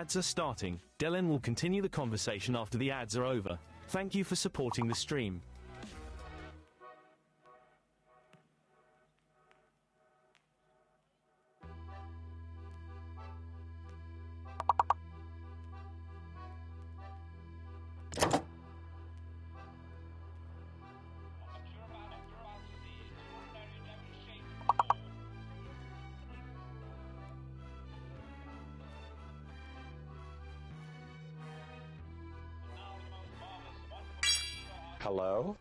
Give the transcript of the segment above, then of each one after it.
Ads are starting. Dylan will continue the conversation after the ads are over. Thank you for supporting the stream. Hello?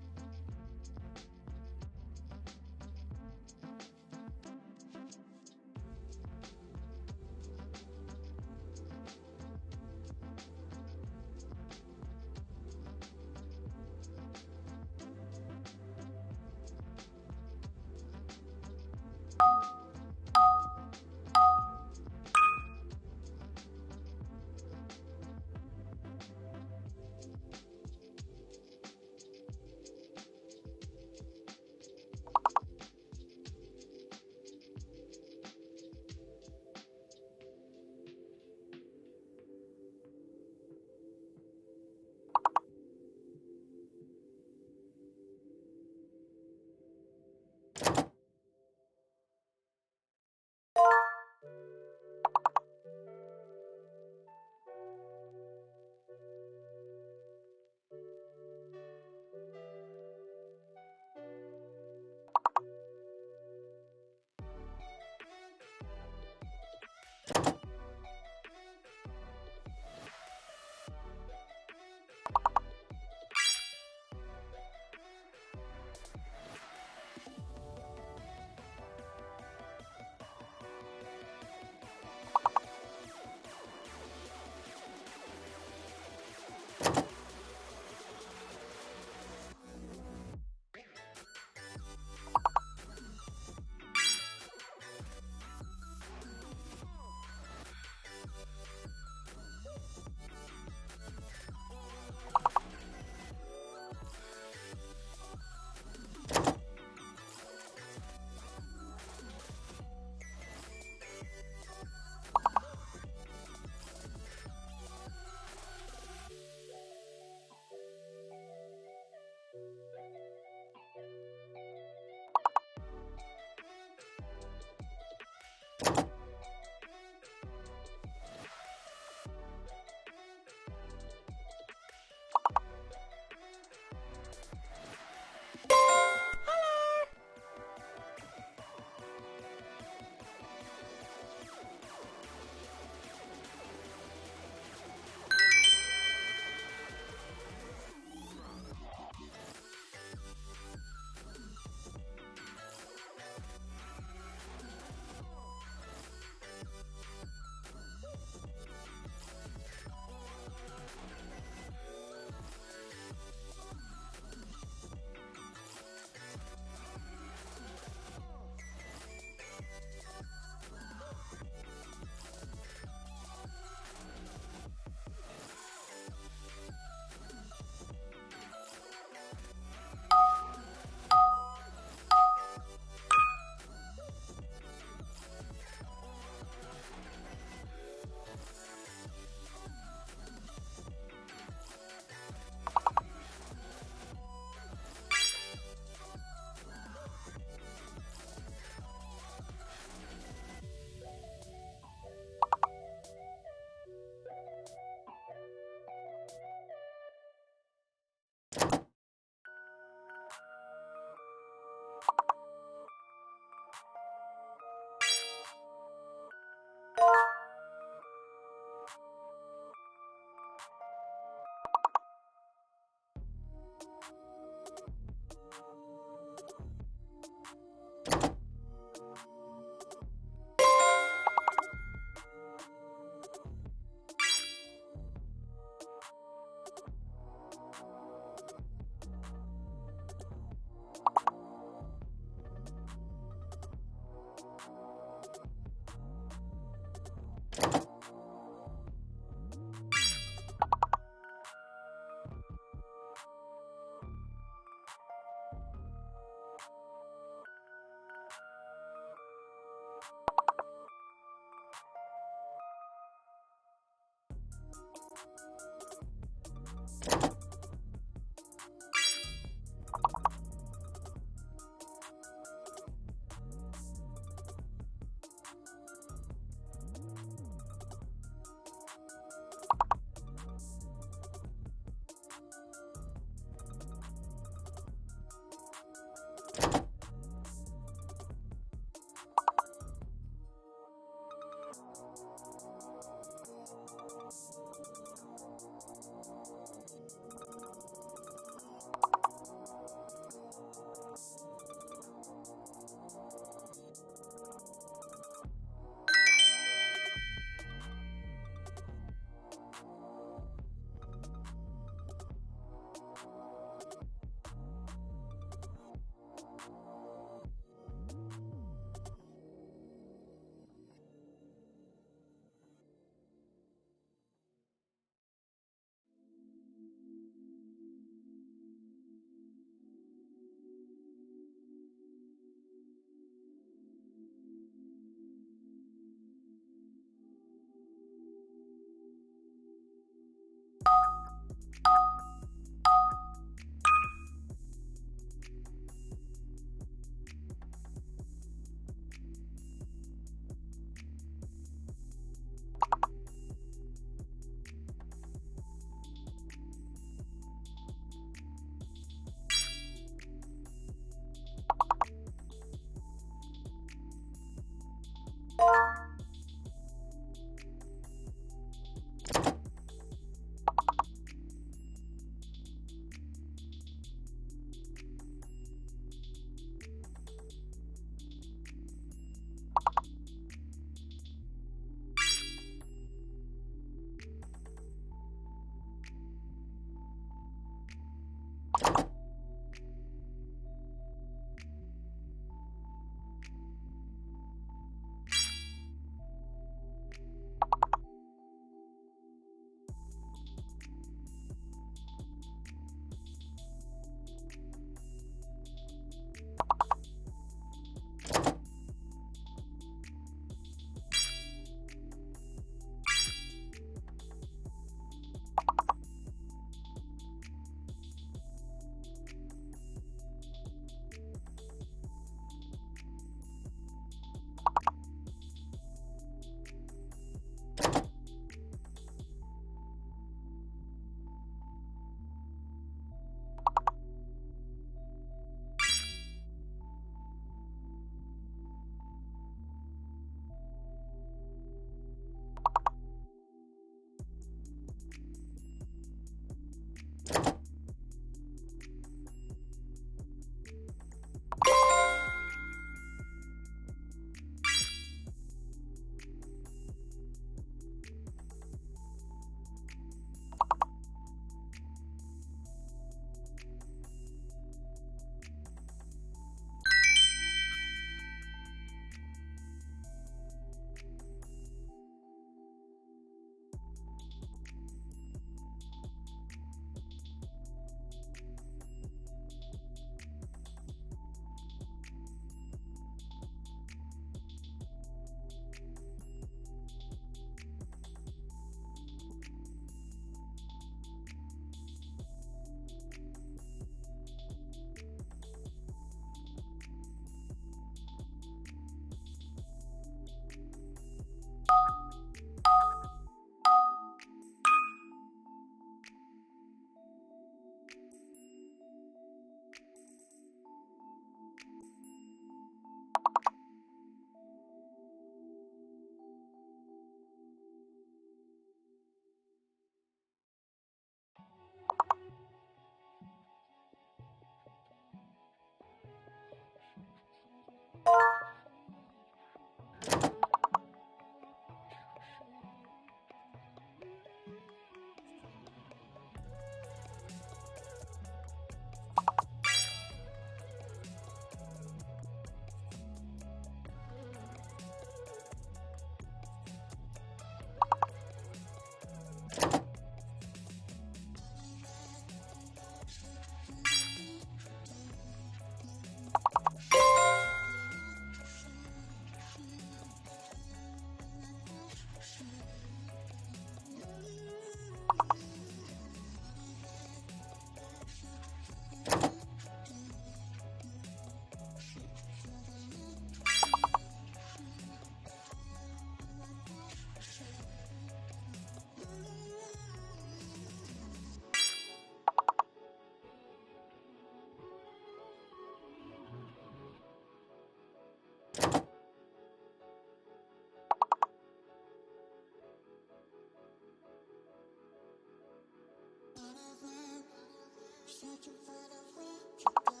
Searching for the way to go.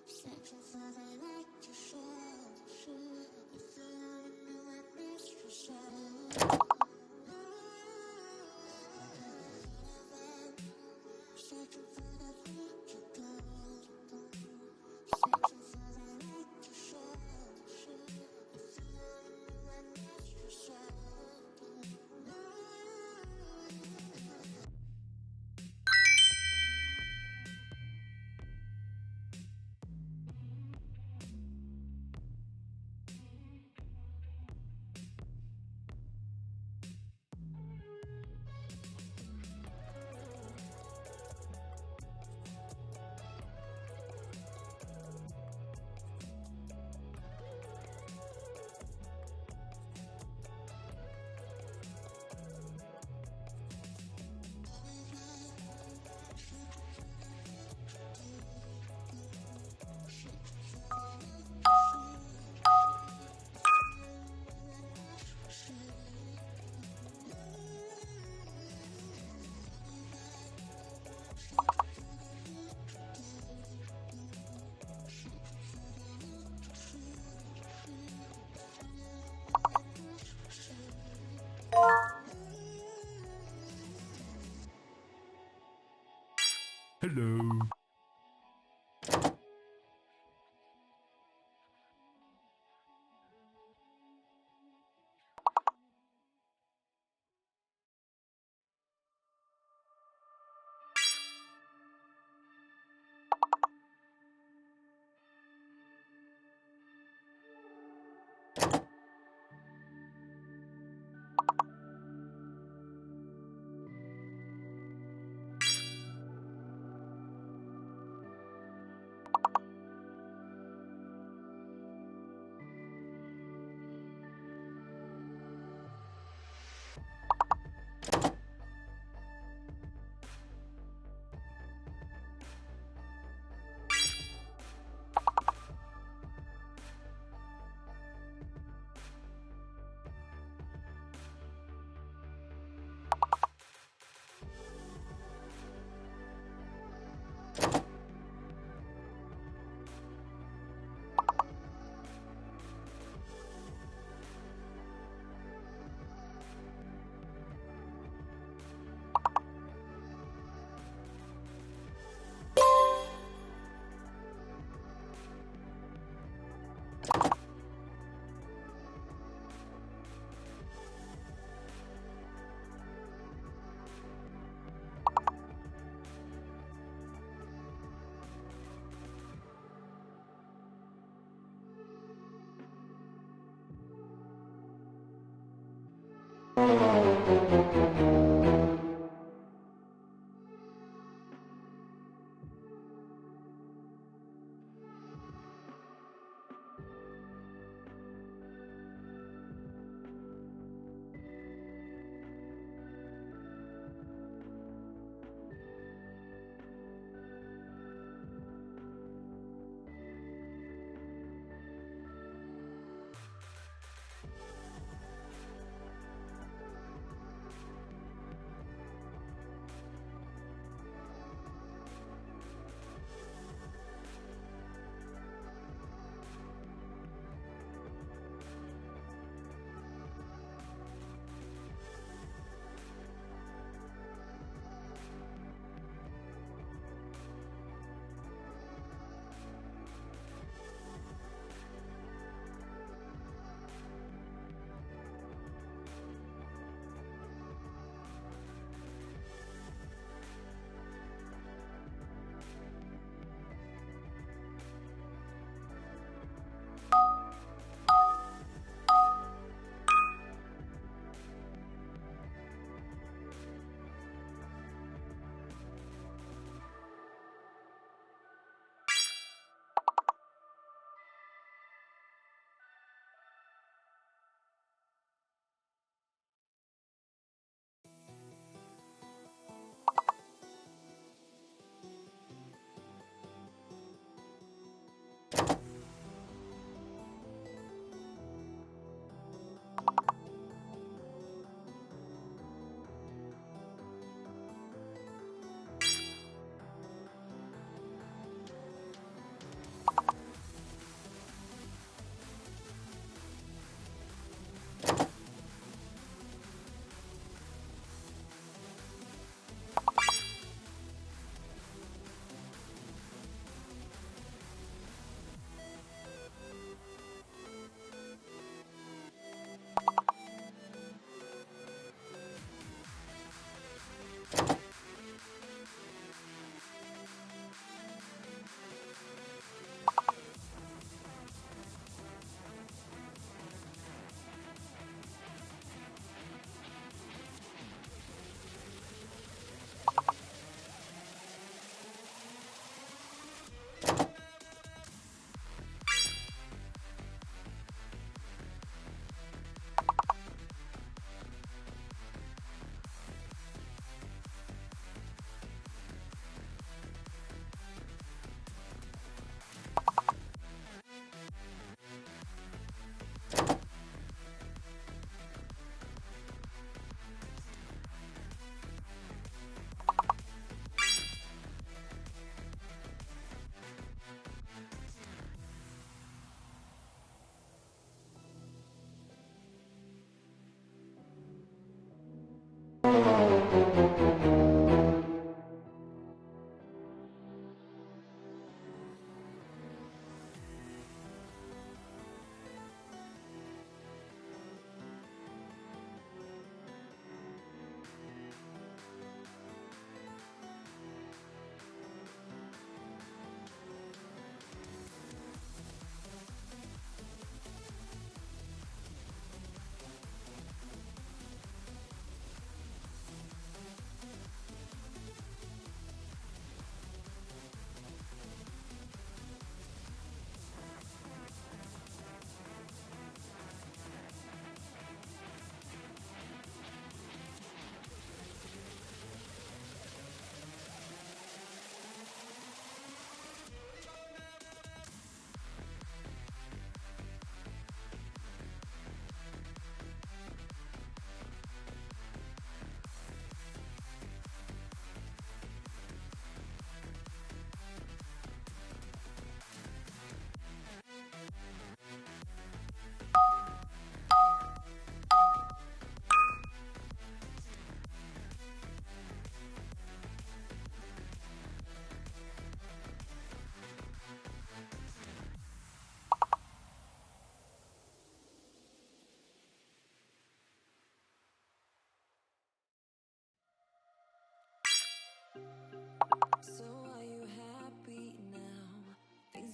Searching for the light to show. If you only knew I missed you so. Searching for the way to go. Searching for the light to show. If you only knew I missed you so. Hello.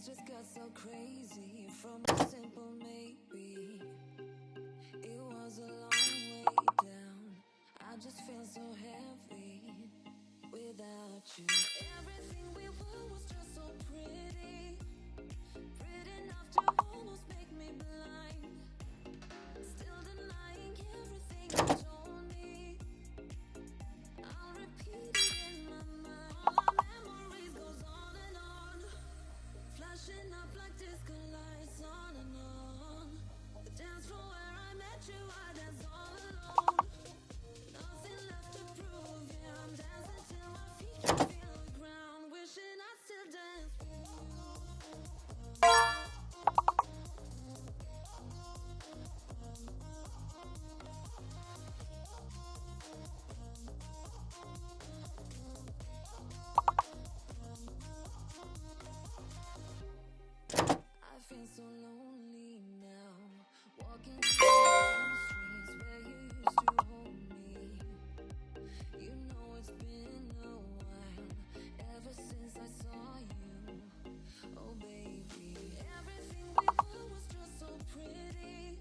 Things just got so crazy from a simple maybe. It was a long way down. I just feel so heavy without you. Everything we were was just so pretty, pretty enough to almost make me blind. Still denying everything you told me. I'll repeat it in my mind. All our memories goes on and on, flashing up like disco lights on and on. The dance floor where I met you, I danced all alone. Nothing left to prove, yeah, I'm dancing till my feet can feel the ground. Wishing I still dance with you. I feel so lonely now, walking through the streets where you used to hold me. You know it's been a while, ever since I saw you. Oh baby, everything we were was just so pretty,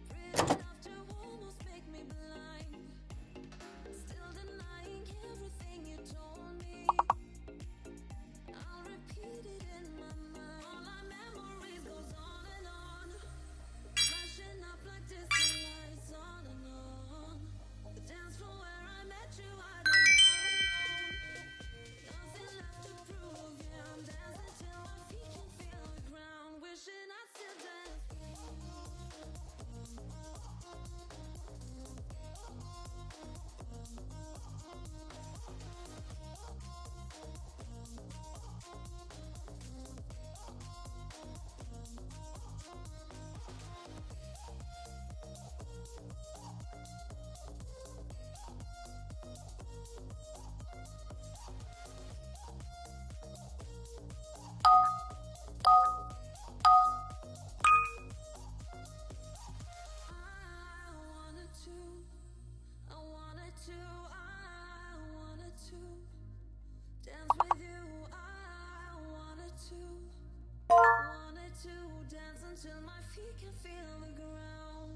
pretty enough to almost make me blind. Still denying everything you told me. I'll repeat it in my mind. All our memories goes on and on, flashing up like disco lights on and on. The dance floor where I met you, I danced all alone. Nothing left to prove, yeah, I'm dancing till my feet can feel the ground. Wishing I still dance with you. Dance with you, I wanted to dance until my feet can feel the ground.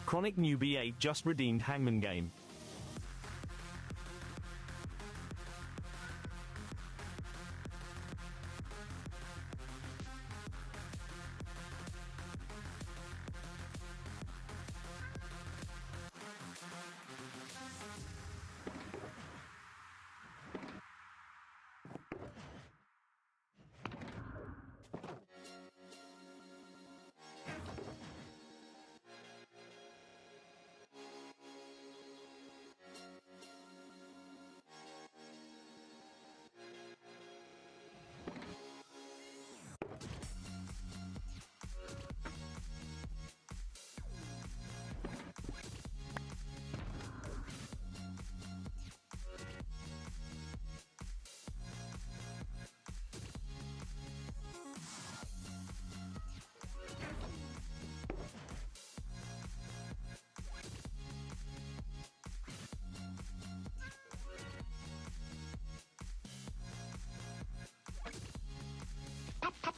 Chronic Newbie 8 just redeemed Hangman game.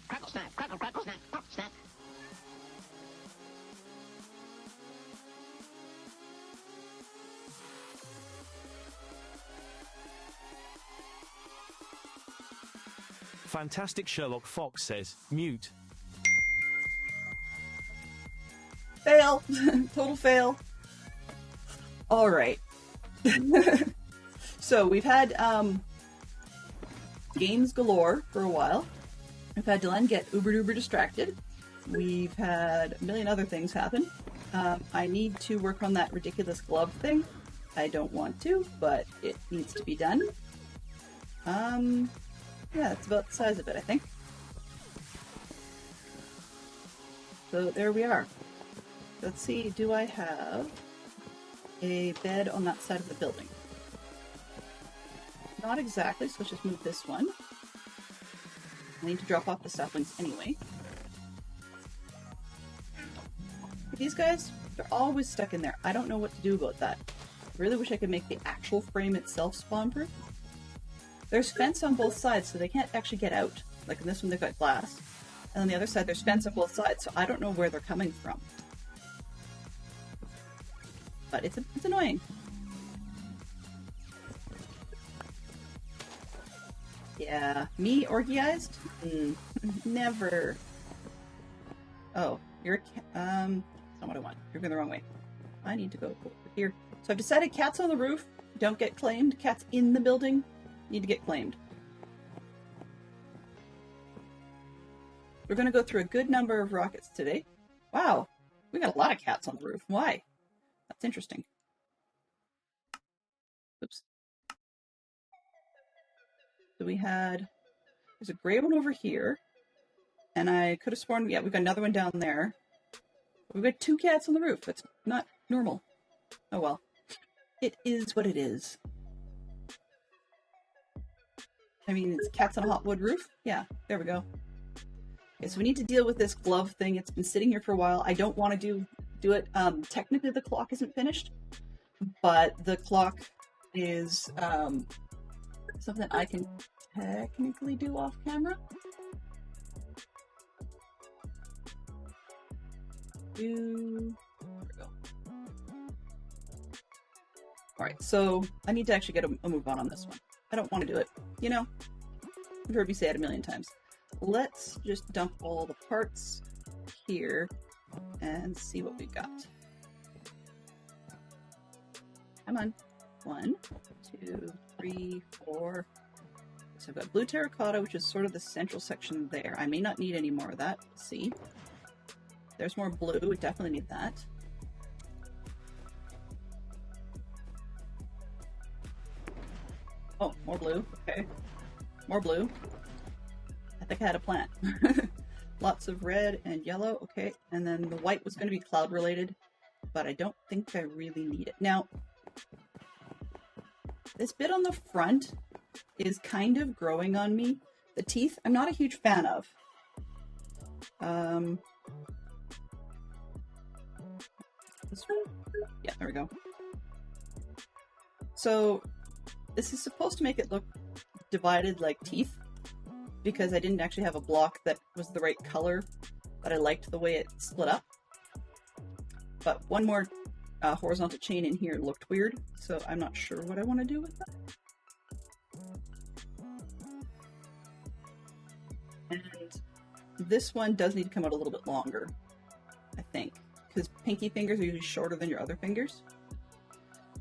Crackle snap, crackle snap, snap. Fantastic Sherlock Fox says, mute. Fail. Total fail. Alright. So we've had games galore for a while. We've had Dylan get uber distracted. We've had a million other things happen. I need to work on that ridiculous glove thing. I don't want to, but it needs to be done. Yeah, that's about the size of it, I think. So there we are. Let's see, do I have a bed on that side of the building? Not exactly, so let's just move this one. I need to drop off the saplings anyway. These guys, they're always stuck in there. I don't know what to do about that. I really wish I could make the actual frame itself spawn-proof. There's fence on both sides, so they can't actually get out. Like in this one, they've got glass. And on the other side, there's fence on both sides, so I don't know where they're coming from. But it's annoying. Yeah, me orgiized? Never. Oh, you're a cat. That's not what I want. You're going the wrong way. I need to go over here. So I've decided cats on the roof don't get claimed. Cats in the building need to get claimed. We're going to go through a good number of rockets today. Wow, we got a lot of cats on the roof. Why? That's interesting. Oops. So we had, there's a gray one over here, and I could have sworn, yeah, we've got another one down there. We've got 2 cats on the roof. That's not normal. Oh well. It is what it is. I mean, it's cats on a hot wood roof? Yeah, there we go. Okay, so we need to deal with this glove thing. It's been sitting here for a while. I don't want to do it. Technically the clock isn't finished, but the clock is something I can technically do off camera. There we go. Alright, so I need to actually get a move on this one. I don't want to do it. You know, you've heard me say it a million times. Let's just dump all the parts here and see what we've got. Come on. 1, 2, 3, 4. So I've got blue terracotta, which is sort of the central section there. I may not need any more of that. Let's see. There's more blue. We definitely need that. Oh, more blue. Okay. More blue. I think I had a plan. Lots of red and yellow. Okay. And then the white was going to be cloud related, but I don't think I really need it. Now, this bit on the front is kind of growing on me. The teeth, I'm not a huge fan of. This one? Yeah, there we go. So this is supposed to make it look divided like teeth, because I didn't actually have a block that was the right color, but I liked the way it split up. But one more horizontal chain in here looked weird, so I'm not sure what I want to do with that. And this one does need to come out a little bit longer, I think, because pinky fingers are usually shorter than your other fingers.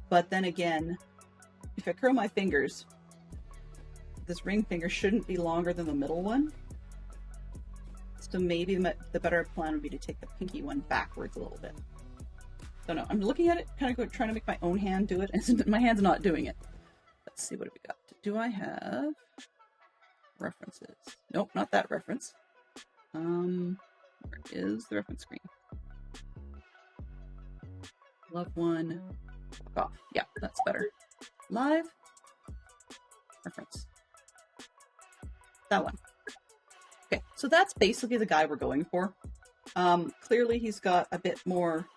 But then again, if I curl my fingers, this ring finger shouldn't be longer than the middle one. So maybe the better plan would be to take the pinky one backwards a little bit. Don't know. I'm looking at it, kind of trying to make my own hand do it, and my hand's not doing it. Let's see, what do we got? Do I have references? Nope, not that reference. Where is the reference screen? Love one. Fuck off. Yeah, that's better. Live. Reference. That one. Okay, so that's basically the guy we're going for. Clearly he's got a bit more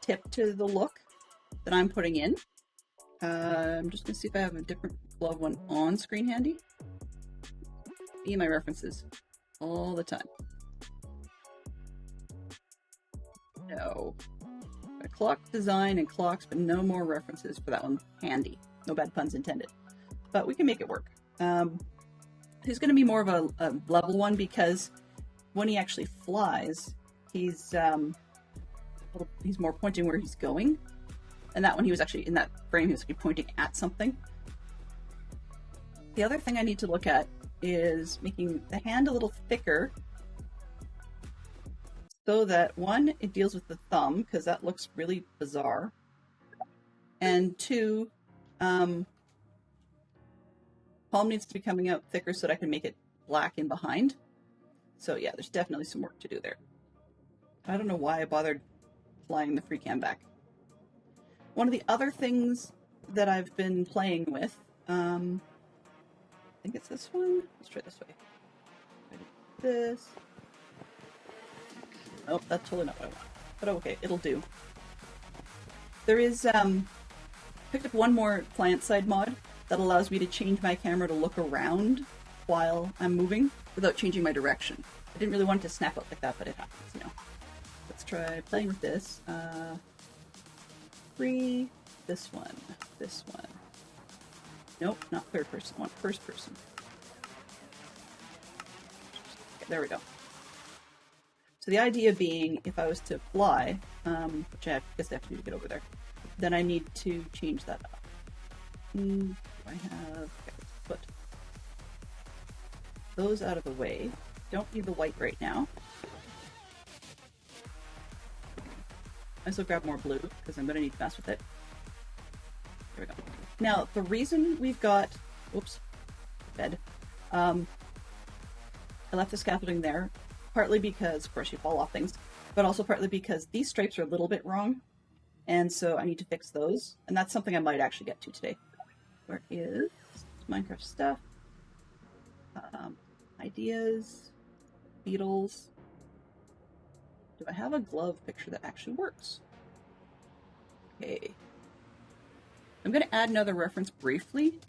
tip to the look that I'm putting in. I'm just going to see if I have a different glove one on screen handy. Be my references all the time. No. A clock design and clocks, but no more references for that one handy. No bad puns intended. But we can make it work. He's going to be more of a level one, because when he actually flies, he's more pointing where he's going. And that one, he was actually, in that frame, he was actually pointing at something. The other thing I need to look at is making the hand a little thicker so that, one, it deals with the thumb, because that looks really bizarre, and two, palm needs to be coming out thicker so that I can make it black in behind. So yeah, there's definitely some work to do there. I don't know why I bothered flying the free cam back. One of the other things that I've been playing with, I think it's this one. Let's try this way. This. Oh, that's totally not what I want. But okay, it'll do. There is, picked up one more client-side mod that allows me to change my camera to look around while I'm moving without changing my direction. I didn't really want it to snap out like that, but it happens, you know. Let's try playing with this. Free, this one. Nope, not third person, I want first person. Okay, there we go. So the idea being, if I was to fly, which I guess I have to do to get over there, then I need to change that up. I have, okay, let's put those out of the way. Don't need the white right now. I also grab more blue, because I'm going to need to mess with it. There we go. Now, the reason we've got, whoops, bed, I left the scaffolding there, partly because, of course, you fall off things, but also partly because these stripes are a little bit wrong, and so I need to fix those, and that's something I might actually get to today. Where is Minecraft stuff? Ideas, beetles. Do I have a glove picture that actually works? Okay. I'm going to add another reference briefly.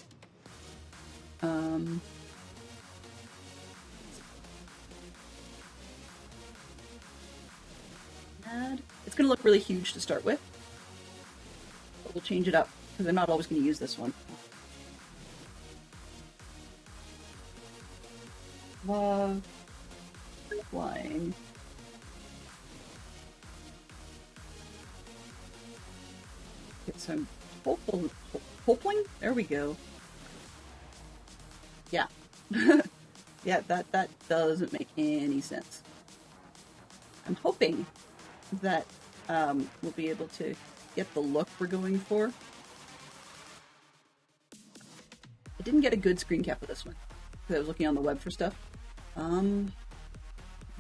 It's going to look really huge to start with. But we'll change it up, because I'm not always going to use this one. Love flying. Get some hopling? There we go. Yeah. Yeah, that doesn't make any sense. I'm hoping that we'll be able to get the look we're going for. I didn't get a good screen cap with this one, because I was looking on the web for stuff. A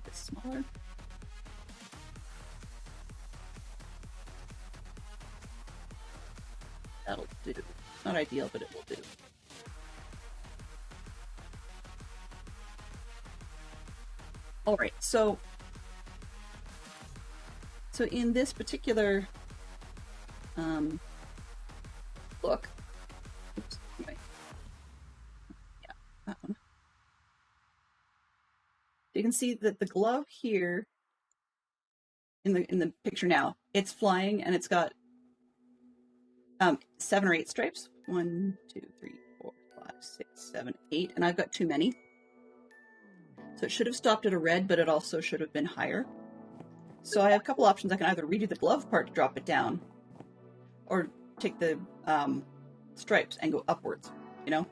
bit smaller. That'll do. Not ideal, but it will do. Alright, so in this particular look, oops, anyway. Yeah, that one. You can see that the glove here in the picture now, it's flying and it's got 7 or 8 stripes. 1, 2, 3, 4, 5, 6, 7, 8, and I've got too many. So it should have stopped at a red, but it also should have been higher. So I have a couple options. I can either redo the glove part to drop it down, or take the stripes and go upwards, you know?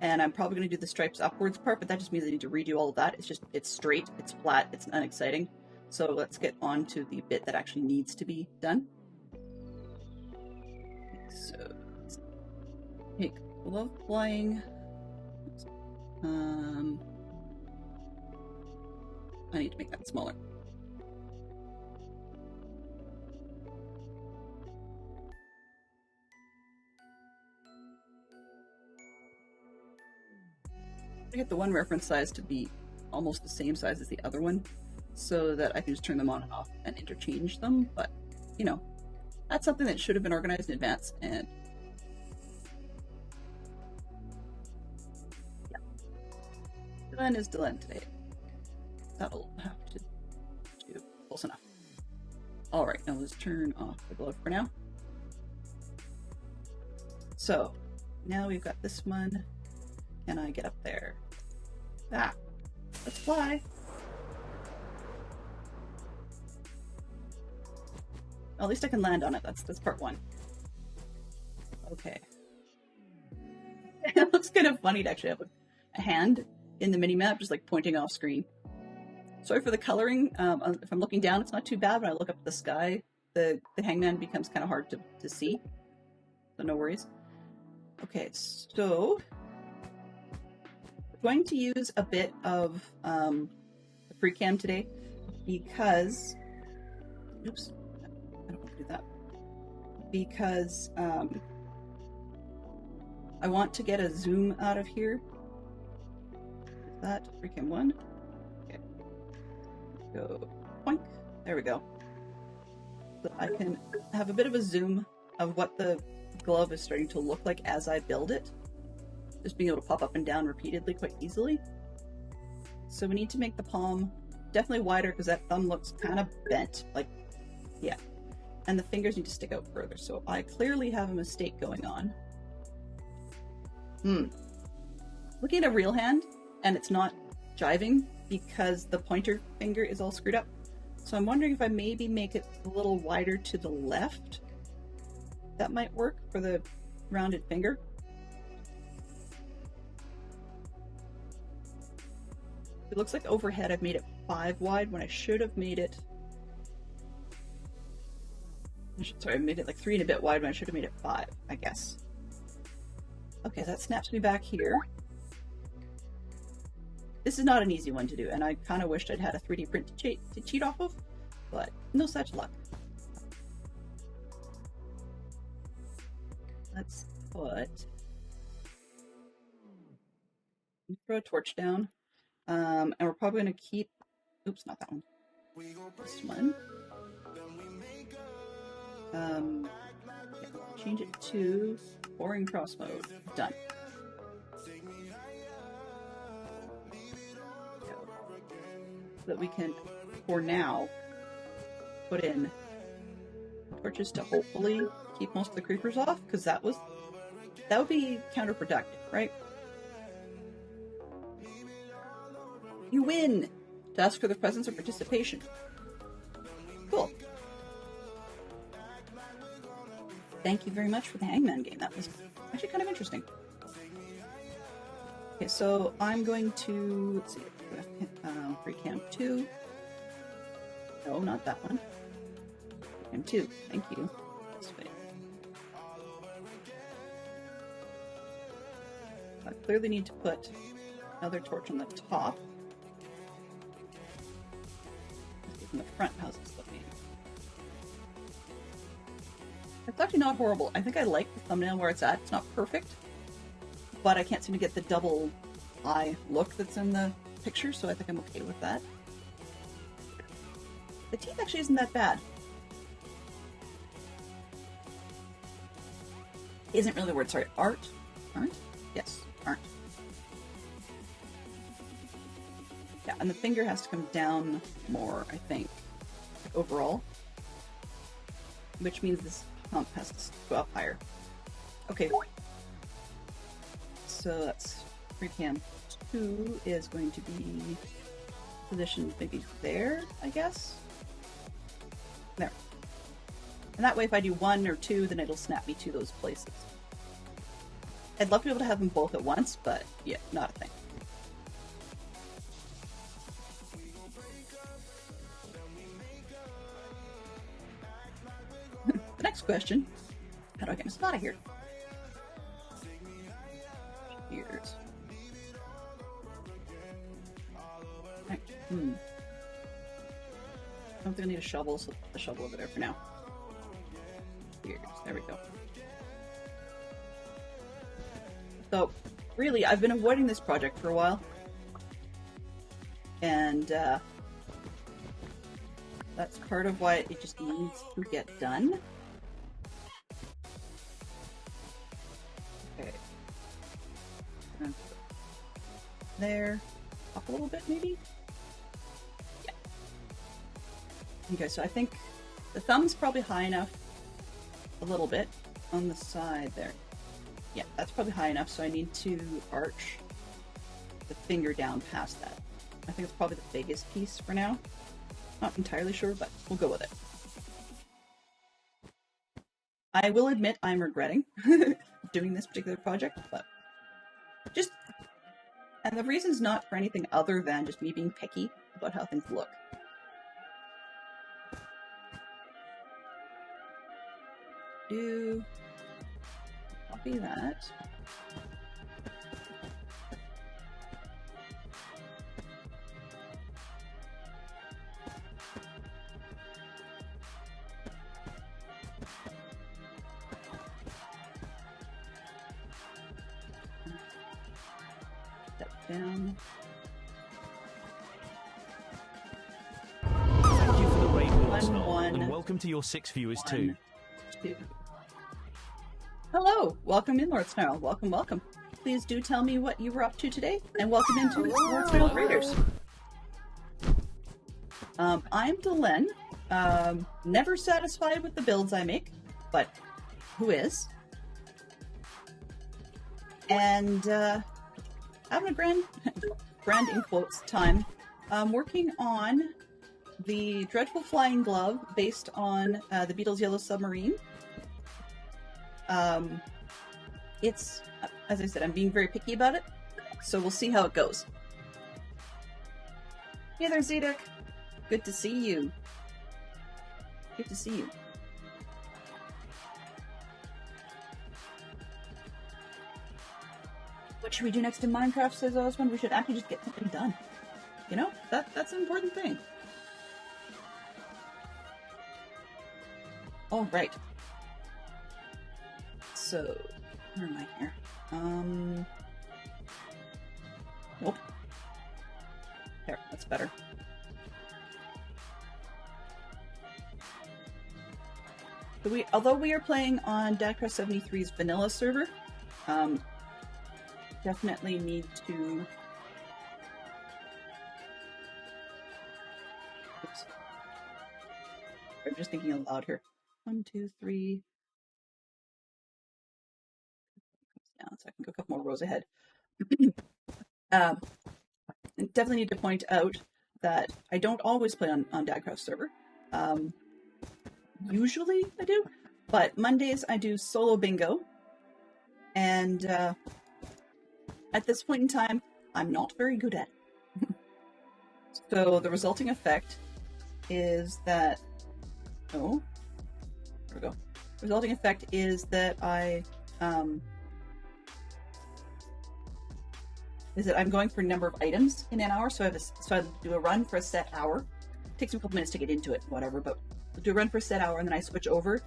And I'm probably going to do the stripes upwards part, but that just means I need to redo all of that. It's straight, it's flat, it's unexciting. So let's get on to the bit that actually needs to be done. So let's take glove flying. I need to make that smaller. I get the one reference size to be almost the same size as the other one, so that I can just turn them on and off and interchange them, but, you know, that's something that should have been organized in advance, and yeah. Dylan is Dylan today. That'll have to do close enough. Alright, now let's turn off the glove for now. So, now we've got this one. Can I get up there? Ah, let's fly. At least I can land on it. That's part one. Okay. It looks kind of funny to actually have a hand in the mini-map just like pointing off screen. Sorry for the coloring. If I'm looking down, it's not too bad. When I look up at the sky, the hangman becomes kind of hard to see. So no worries. Okay, so we're going to use a bit of the pre-cam today because, oops, I don't want to do that. Because I want to get a zoom out of here. Is that pre-cam 1? Okay. Go poink. There we go. So I can have a bit of a zoom of what the glove is starting to look like as I build it. Just being able to pop up and down repeatedly quite easily. So we need to make the palm definitely wider because that thumb looks kind of bent. Like, yeah. And the fingers need to stick out further. So I clearly have a mistake going on. Looking at a real hand, and it's not jiving because the pointer finger is all screwed up. So I'm wondering if I maybe make it a little wider to the left. That might work for the rounded finger. It looks like overhead I've made it 5 wide when I should have made it... Sorry, I made it like 3 and a bit wide when I should have made it 5, I guess. Okay, that snaps me back here. This is not an easy one to do, and I kind of wished I'd had a 3D print to cheat off of, but no such luck. Let's put... throw a torch down, and we're probably going to keep... Oops, not that one. This one. Change it to boring cross mode. Done. So that we can, for now, put in torches to hopefully keep most of the creepers off, because that would be counterproductive, right? You win! To ask for the presence or participation. Cool. Thank you very much for the Hangman game. That was actually kind of interesting. Okay, so I'm going to, let's see, free cam 2. No, not that one. Free cam 2. Thank you. This way. I clearly need to put another torch on the top. From the front, how's this looking? It's actually not horrible. I think I like the thumbnail where it's at. It's not perfect, but I can't seem to get the double eye look that's in the picture, so I think I'm okay with that. The teeth actually isn't that bad. Isn't really the word, sorry. Art? Aren't? Yes, aren't. Yeah, and the finger has to come down more, I think, like overall. Which means this hump has to go up higher. Okay. So that's free cam 2 is going to be positioned maybe there, I guess. There. And that way if I do 1 or 2, then it'll snap me to those places. I'd love to be able to have them both at once, but yeah, not a thing. The next question, how do I get this out of here? Here's... Right. I don't think I need a shovel, so I'll put the shovel over there for now. Here's... There we go. So, really, I've been avoiding this project for a while. And, that's part of why it just needs to get done. Okay. There. Up a little bit, maybe? Yeah. Okay, so I think the thumb's probably high enough. A little bit. On the side there. Yeah, that's probably high enough, so I need to arch the finger down past that. I think it's probably the biggest piece for now. Not entirely sure, but we'll go with it. I will admit I'm regretting doing this particular project, but Just, and the reason's not for anything other than just me being picky about how things look. Copy that. Step down. Thank you for the raid, Wilson, one, and welcome to your 6 viewers too. 1, 2. Hello, welcome in, Lord Snarl. Welcome, welcome. Please do tell me what you were up to today, and welcome into Lord Snarl Raiders. I'm Delenn. Never satisfied with the builds I make, but who is? And having a grand in quotes time. Working on the Dreadful Flying Glove based on the Beatles' Yellow Submarine. It's, as I said, I'm being very picky about it, so we'll see how it goes. Hey there, Zedek. Good to see you. Good to see you. What should we do next in Minecraft, says Osmond? We should actually just get something done. You know, that's an important thing. All right. So, where am I here? Nope. There, that's better. So although we are playing on Dadcraft73's vanilla server, definitely need to. Oops. I'm just thinking aloud here. 1, 2, 3. Down, so I can go a couple more rows ahead. Definitely need to point out that I don't always play on Dadcraft server. Usually I do, but Mondays I do solo bingo, and at this point in time, I'm not very good at it. So the resulting effect is that, oh, there we go. The resulting effect is that I'm going for a number of items in an hour, so I do a run for a set hour. It takes me a couple minutes to get into it, whatever, but I'll do a run for a set hour, and then I switch over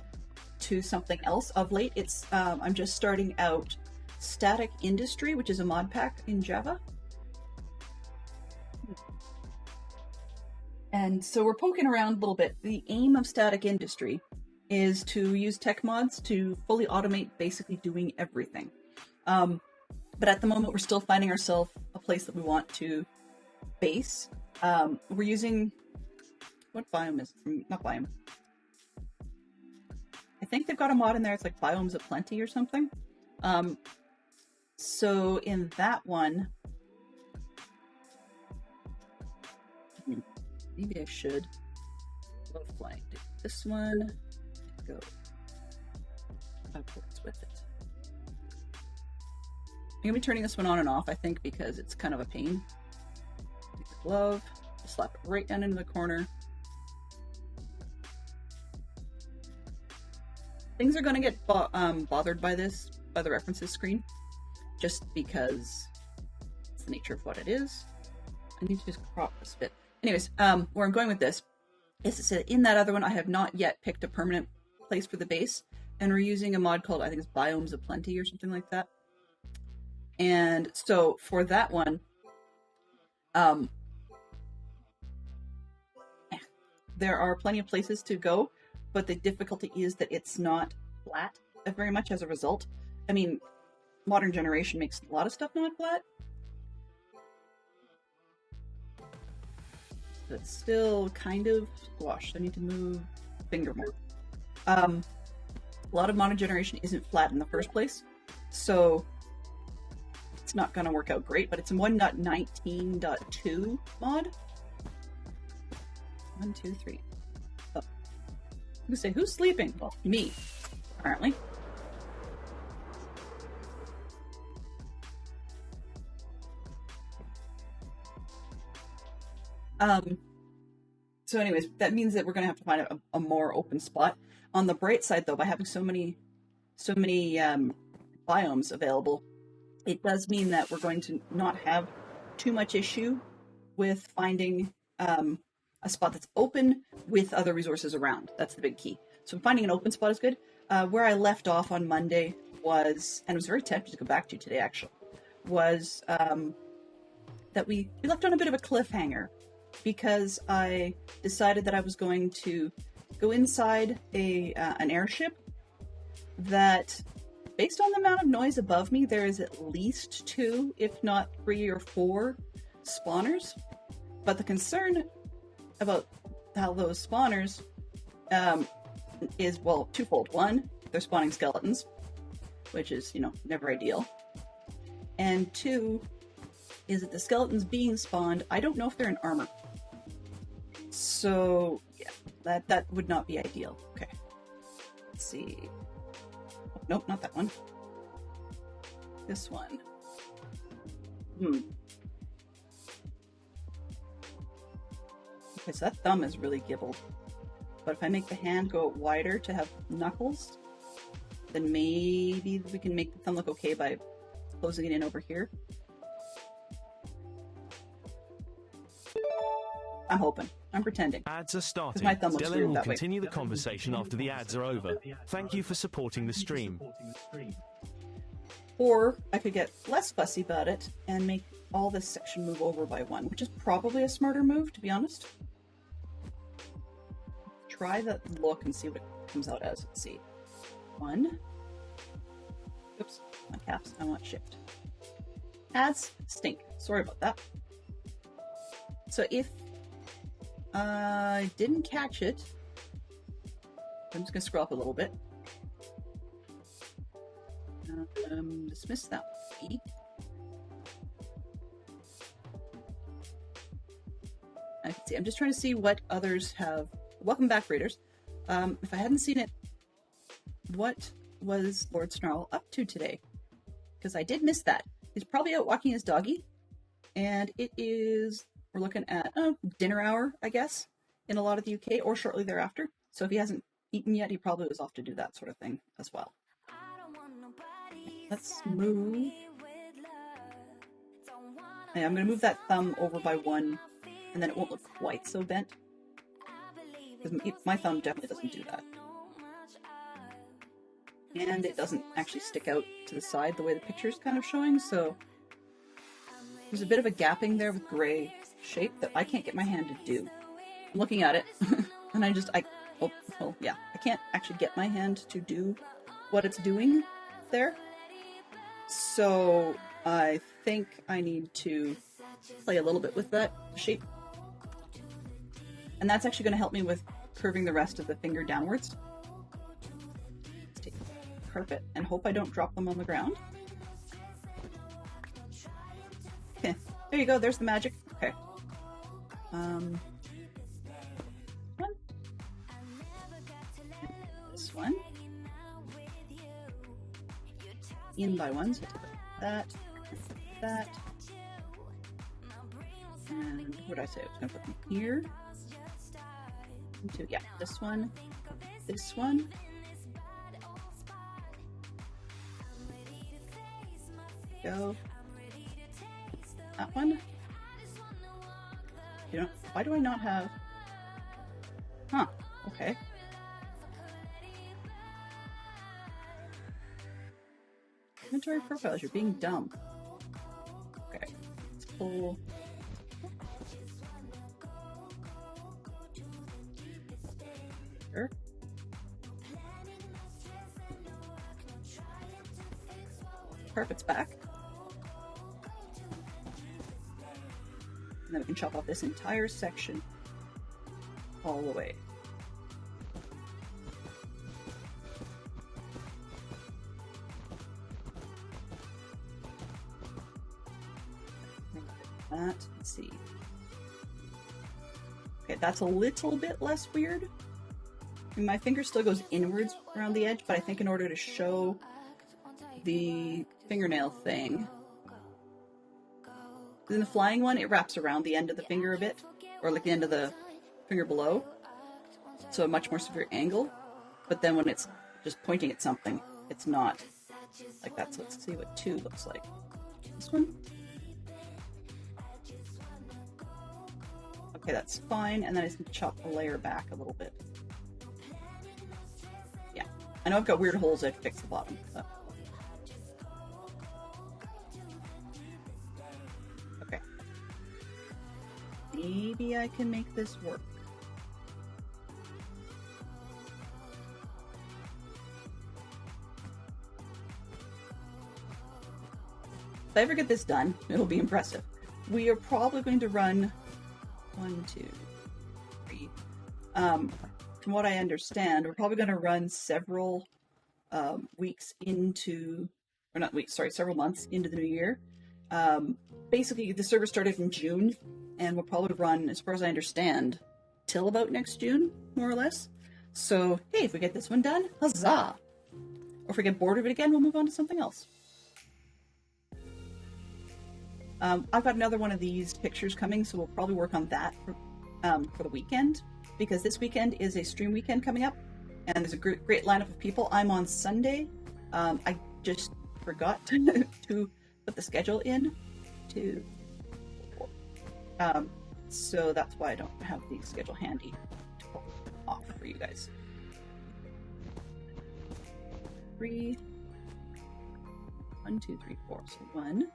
to something else. Of late, it's I'm just starting out Static Industry, which is a mod pack in Java. And so we're poking around a little bit. The aim of Static Industry is to use tech mods to fully automate basically doing everything. But at the moment, we're still finding ourselves a place that we want to base. We're using, what biome is it? Not biome. I think they've got a mod in there. It's like Biomes of Plenty or something. So in that one, maybe I should go flying. Do this one, go upwards with it. I'm gonna be turning this one on and off, I think, because it's kind of a pain. Take the glove, slap it right down into the corner. Things are gonna get bothered by this, by the references screen, just because it's the nature of what it is. I need to just crop this bit. Anyways, where I'm going with this is to say that in that other one, I have not yet picked a permanent place for the base, and we're using a mod called, I think it's Biomes of Plenty or something like that. And so for that one, there are plenty of places to go, but the difficulty is that it's not flat very much as a result. I mean, modern generation makes a lot of stuff not flat, but it's still kind of squashed. I need to move the finger more. A lot of modern generation isn't flat in the first place, so it's not going to work out great, but it's a 1.19.2 mod. 1, 2, 3. Oh. I'm gonna say, who's sleeping? Well, me, apparently. So anyways, that means that we're going to have to find a more open spot. On the bright side, though, by having so many biomes available, it does mean that we're going to not have too much issue with finding a spot that's open with other resources around. That's the big key. So finding an open spot is good. Where I left off on Monday was, and it was very tempting to go back to today actually, was that we left on a bit of a cliffhanger because I decided that I was going to go inside an airship that, based on the amount of noise above me, there is at least 2, if not 3 or 4 spawners. But the concern about how those spawners is, well, twofold. One, they're spawning skeletons, which is, never ideal. And 2, is that the skeletons being spawned, I don't know if they're in armor. So, yeah, that would not be ideal. Okay. Let's see. Oh, nope, not that one. This one. Okay, so that thumb is really gibbled. But if I make the hand go wider to have knuckles, then maybe we can make the thumb look okay by closing it in over here. I'm hoping. I'm pretending. Ads are starting. My thumb looks Dylan weird will that way. continue the conversation after the ads are over. Thank you for supporting the stream. Or I could get less fussy about it and make all this section move over by 1, which is probably a smarter move, to be honest. Try that look and see what it comes out as. Let's see. 1. Oops, not caps. I want shift. Ads stink. Sorry about that. So if I didn't catch it, I'm just going to scroll up a little bit. Dismiss that one. I can see. I'm just trying to see what others have. Welcome back, readers. If I hadn't seen it, what was Lord Snarl up to today? Because I did miss that. He's probably out walking his doggy, and it is, we're looking at dinner hour, I guess, in a lot of the UK, or shortly thereafter. So if he hasn't eaten yet, he probably was off to do that sort of thing as well. Let's move. Yeah, I'm going to move that thumb over by 1, and then it won't look quite so bent. Because my thumb definitely doesn't do that. And it doesn't actually stick out to the side the way the picture is kind of showing, so there's a bit of a gapping there with gray shape that I can't get my hand to do. I'm looking at it, and I can't actually get my hand to do what it's doing there. So I think I need to play a little bit with that shape. And that's actually going to help me with curving the rest of the finger downwards. Let's take the carpet and hope I don't drop them on the ground. Okay, there you go. There's the magic. Okay. One. This one. In by 1, so that, that. And what did I say? I was going to put them here. Into, yeah, this one. Go. That one. Why do I not have... Huh, okay. Inventory profiles, you're being dumb. Okay, let's pull... Sure. Carpet's back. And then we can chop off this entire section all the way. That, let's see. Okay, that's a little bit less weird. I mean, my finger still goes inwards around the edge, but I think in order to show the fingernail thing, in the flying one, it wraps around the end of the finger a bit. or like the end of the finger below, so a much more severe angle. But then when it's just pointing at something, it's not like that. So let's see what 2 looks like. This one? Okay, that's fine. And then I just need to chop the layer back a little bit. Yeah, I know I've got weird holes. I have to fix the bottom. So. Okay. Maybe I can make this work. If I ever get this done, it'll be impressive. We are probably going to run 1, 2, 3. From what I understand, we're probably going to run several weeks into, or not weeks, sorry, several months into the new year. Basically, the server started in June, and we'll probably run, as far as I understand, till about next June, more or less. So, hey, if we get this one done, huzzah! Or if we get bored of it again, we'll move on to something else. I've got another one of these pictures coming, so we'll probably work on that for the weekend, because this weekend is a stream weekend coming up, and there's a great lineup of people. I'm on Sunday. I just forgot to put the schedule in to, so that's why I don't have the schedule handy to pull off for you guys. 3, 1, 2, 3, 4. So 1.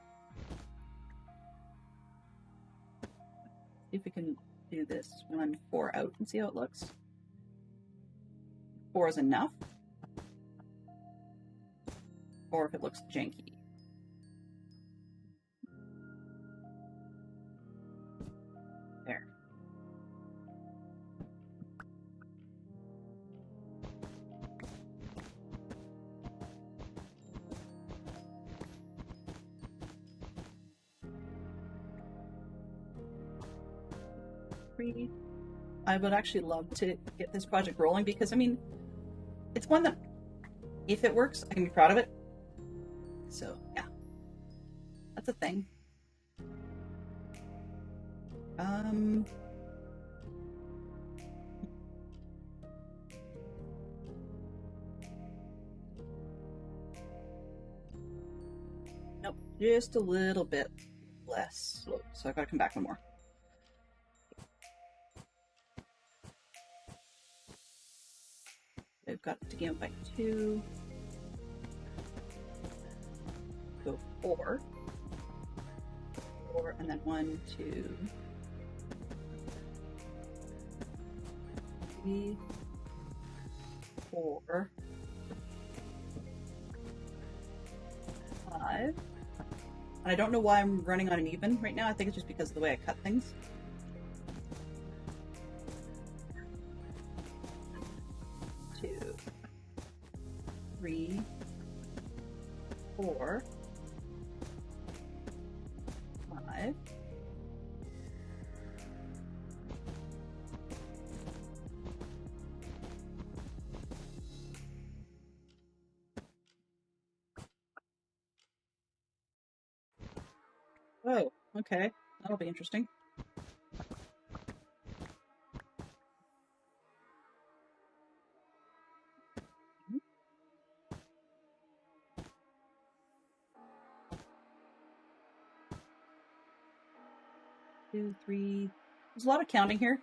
See if we can do this 1, 4 out and see how it looks. 4 is enough. Or if it looks janky. There. I would actually love to get this project rolling, because I mean, it's one that, if it works, I can be proud of it. So yeah, that's a thing. Nope, just a little bit less. So I've got to come back one more. I've got to game by 2. Go 4. 4, and then 1, 2, 3, 4, 5. And I don't know why I'm running on an even right now. I think it's just because of the way I cut things. 2, 3, 4, 5. Oh, okay. That'll be interesting. Two, 3. There's a lot of counting here.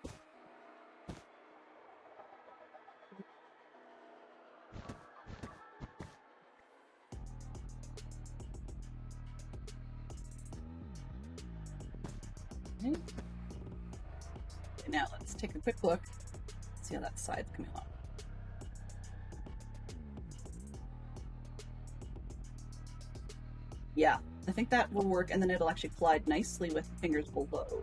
Okay. Now let's take a quick look. See how that side's coming along. Yeah, I think that will work, and then it'll actually collide nicely with the fingers below.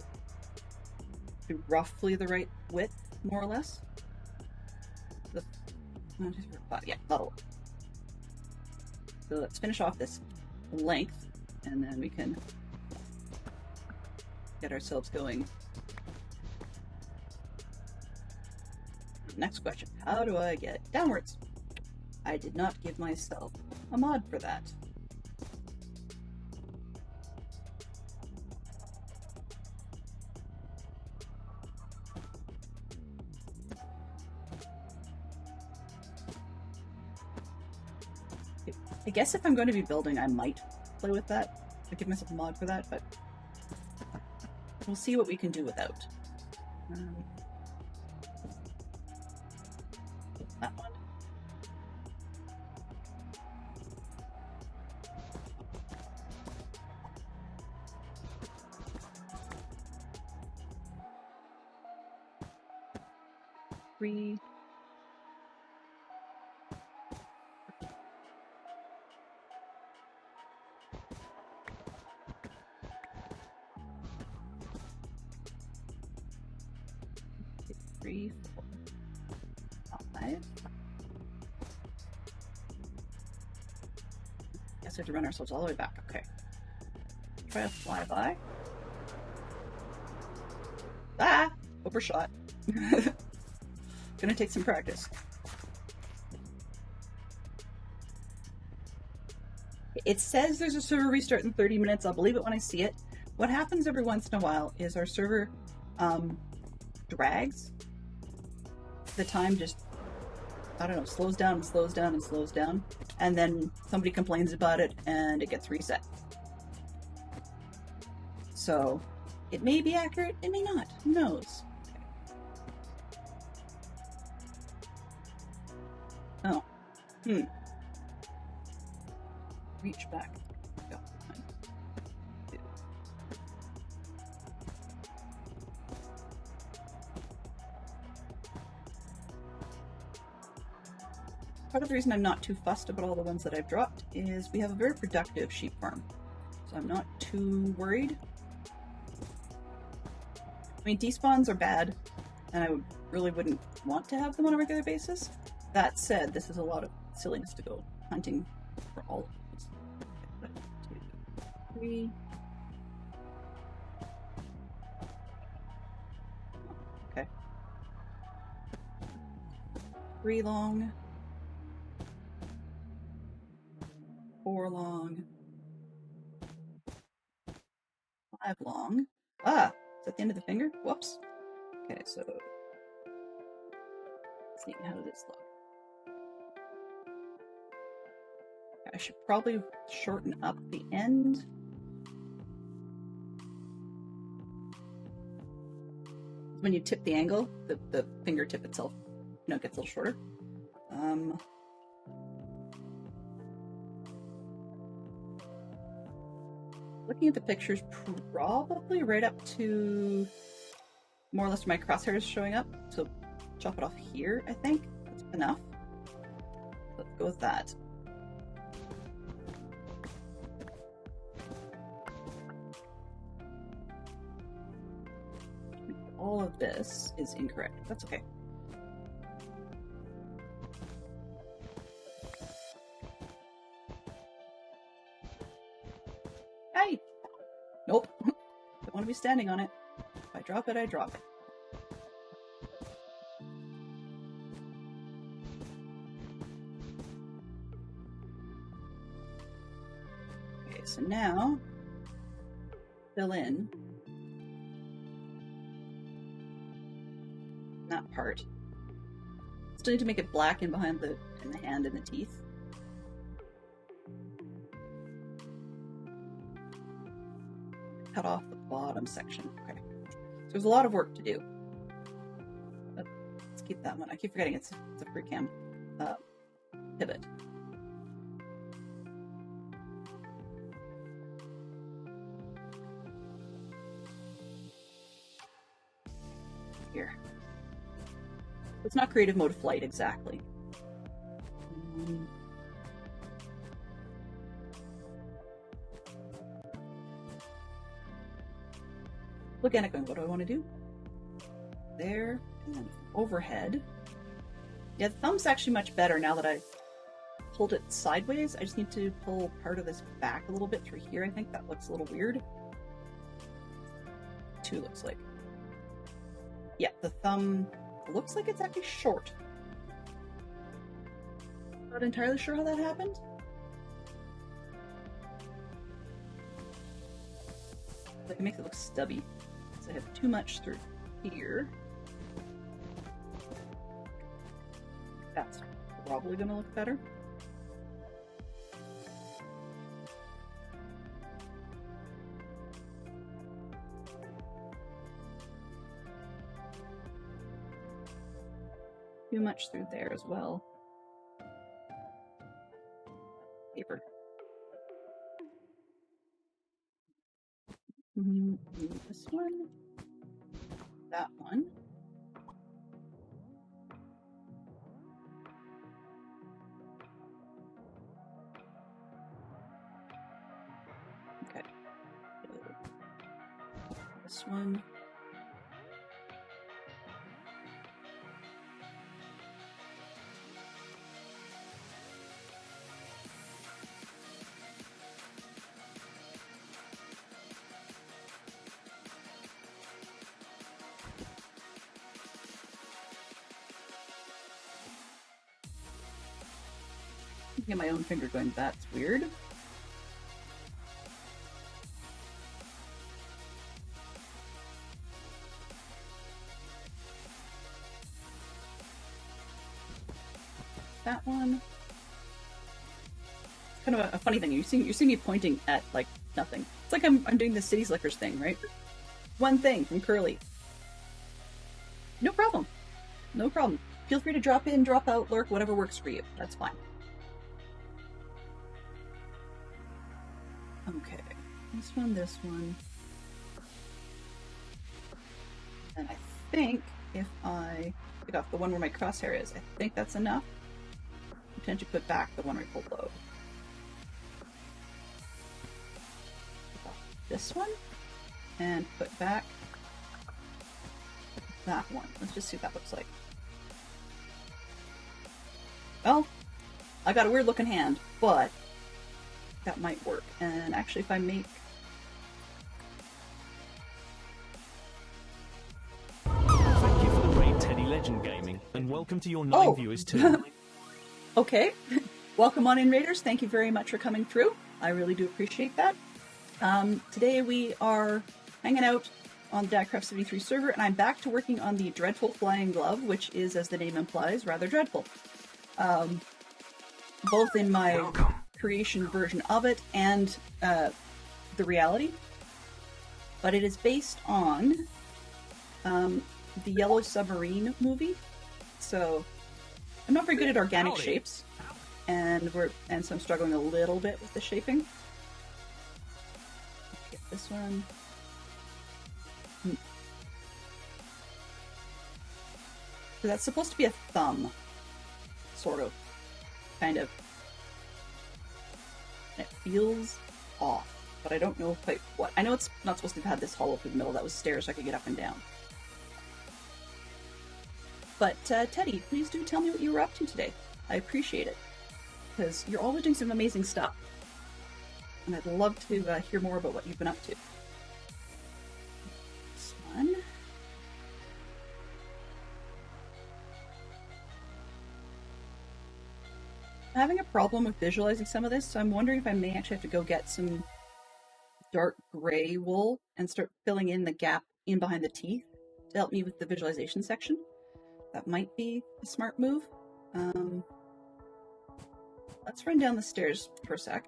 Be roughly the right width, more or less. Yeah, that'll work. So let's finish off this length, and then we can get ourselves going. Next question, how do I get downwards? I did not give myself a mod for that. I guess if I'm going to be building, I might play with that. I give myself a mod for that, but we'll see what we can do without. That one. Three. Three, 4, 5. Guess we have to run ourselves all the way back. Okay. Try a flyby. Ah! Overshot. Gonna take some practice. It says there's a server restart in 30 minutes. I'll believe it when I see it. What happens every once in a while is our server drags. The time just, I don't know, slows down and slows down and slows down. And then somebody complains about it and it gets reset. So it may be accurate, it may not. Who knows? Oh. Reach back. Go. Part of the reason I'm not too fussed about all the ones that I've dropped is we have a very productive sheep farm. So I'm not too worried. I mean, despawns are bad, and I really wouldn't want to have them on a regular basis. That said, this is a lot of silliness to go hunting for all of those. 1, 2, 3. Okay. 3 long. 4 long. 5 long. Ah! Is that the end of the finger? Whoops. Okay, so let's see, how does this look? I should probably shorten up the end. When you tip the angle, the fingertip itself, gets a little shorter. Looking at the pictures, probably right up to more or less my crosshairs showing up. So chop it off here, I think. That's enough. Let's go with that. All of this is incorrect. That's okay. Hey! Nope. Don't want to be standing on it. If I drop it, I drop it. Okay, so now fill in that part. Still need to make it black in behind the hand and the teeth. Cut off the bottom section. Okay. So there's a lot of work to do. But let's keep that one. I keep forgetting it's a free cam pivot. Here. It's not creative mode flight exactly. Looking at it going, what do I want to do? There, and then overhead. Yeah, the thumb's actually much better now that I pulled it sideways. I just need to pull part of this back a little bit through here. I think that looks a little weird. 2 looks like. Yeah, the thumb looks like it's actually short. Not entirely sure how that happened. Like it makes it look stubby. So I have too much through here. That's probably gonna look better. too much through there as well. Paper. This one. That one. Okay. This one. Get my own finger going, that's weird. That one. It's kind of a funny thing. You see me pointing at like nothing. It's like I'm doing the City Slickers thing, right? One thing from Curly. No problem. No problem. Feel free to drop in, drop out, lurk, whatever works for you. That's fine. Okay, this one. And I think if I pick off the one where my crosshair is, I think that's enough. Potentially put back the one right below. Pick off this one and put back that one. Let's just see what that looks like. Well, I got a weird looking hand, but that might work. And actually, if I make... Thank you for the raid, Teddy Legend Gaming, and welcome to your 9 viewers too. Okay. Welcome on in, Raiders. Thank you very much for coming through. I really do appreciate that. Today we are hanging out on the DadCraft73 server, and I'm back to working on the Dreadful Flying Glove, which is, as the name implies, rather dreadful. Both in my creation version of it and the reality. But it is based on the Yellow Submarine movie. So I'm not very good at organic shapes, and so I'm struggling a little bit with the shaping. Get this one. So that's supposed to be a thumb, sort of, kind of. And it feels off, but I don't know quite what. I know it's not supposed to have had this hollow through the middle. That was stairs so I could get up and down. But Teddy, please do tell me what you were up to today. I appreciate it, because you're always doing some amazing stuff, and I'd love to hear more about what you've been up to. This one. I'm having a problem with visualizing some of this, so I'm wondering if I may actually have to go get some dark gray wool and start filling in the gap in behind the teeth to help me with the visualization section. That might be a smart move. Let's run down the stairs for a sec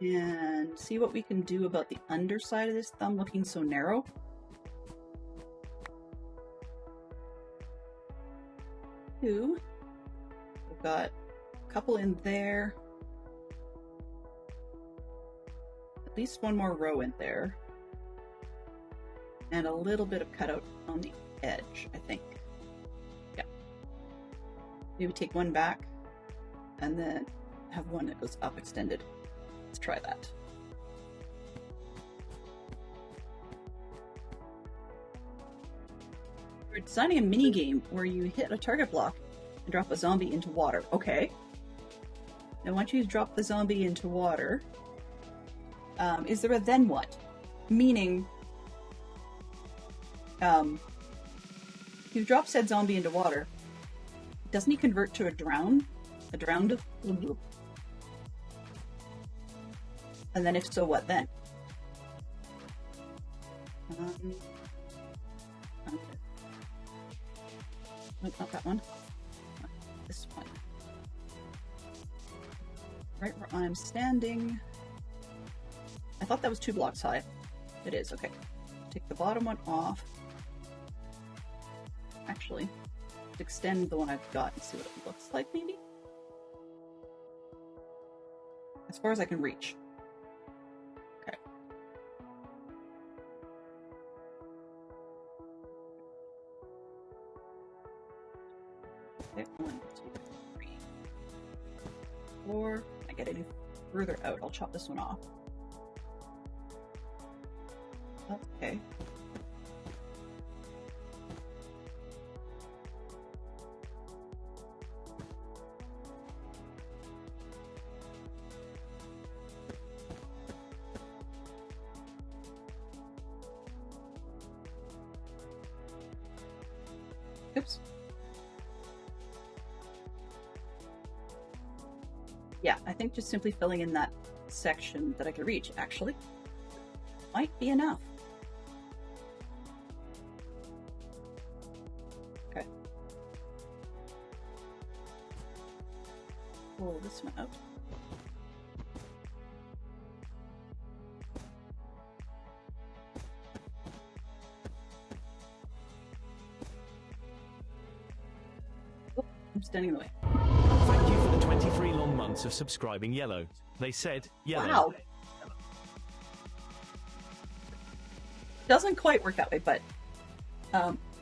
and see what we can do about the underside of this thumb looking so narrow. We've got a couple in there. At least one more row in there. And a little bit of cutout on the edge, I think. Yeah. Maybe take one back and then have one that goes up extended. Let's try that. We're designing a mini game where you hit a target block and drop a zombie into water. Okay. Now once you drop the zombie into water, is there a then what? Meaning, you drop said zombie into water, doesn't he convert to a drowned? And then if so, what then? Nope, not that one. This one. Right where I'm standing. I thought that was 2 blocks high. It is, okay. Take the bottom one off. Actually, let's extend the one I've got and see what it looks like, maybe? As far as I can reach. Okay. Okay, 1, 2, 3, 4. When I get any further out, I'll chop this one off. Okay. Oops. Yeah, I think just simply filling in that section that I could reach, actually, might be enough. Okay. Pull this one out. Oh, I'm standing in the way. Thank you for the 23 long months of subscribing Yellow. They said, Yellow. Wow. Doesn't quite work that way, but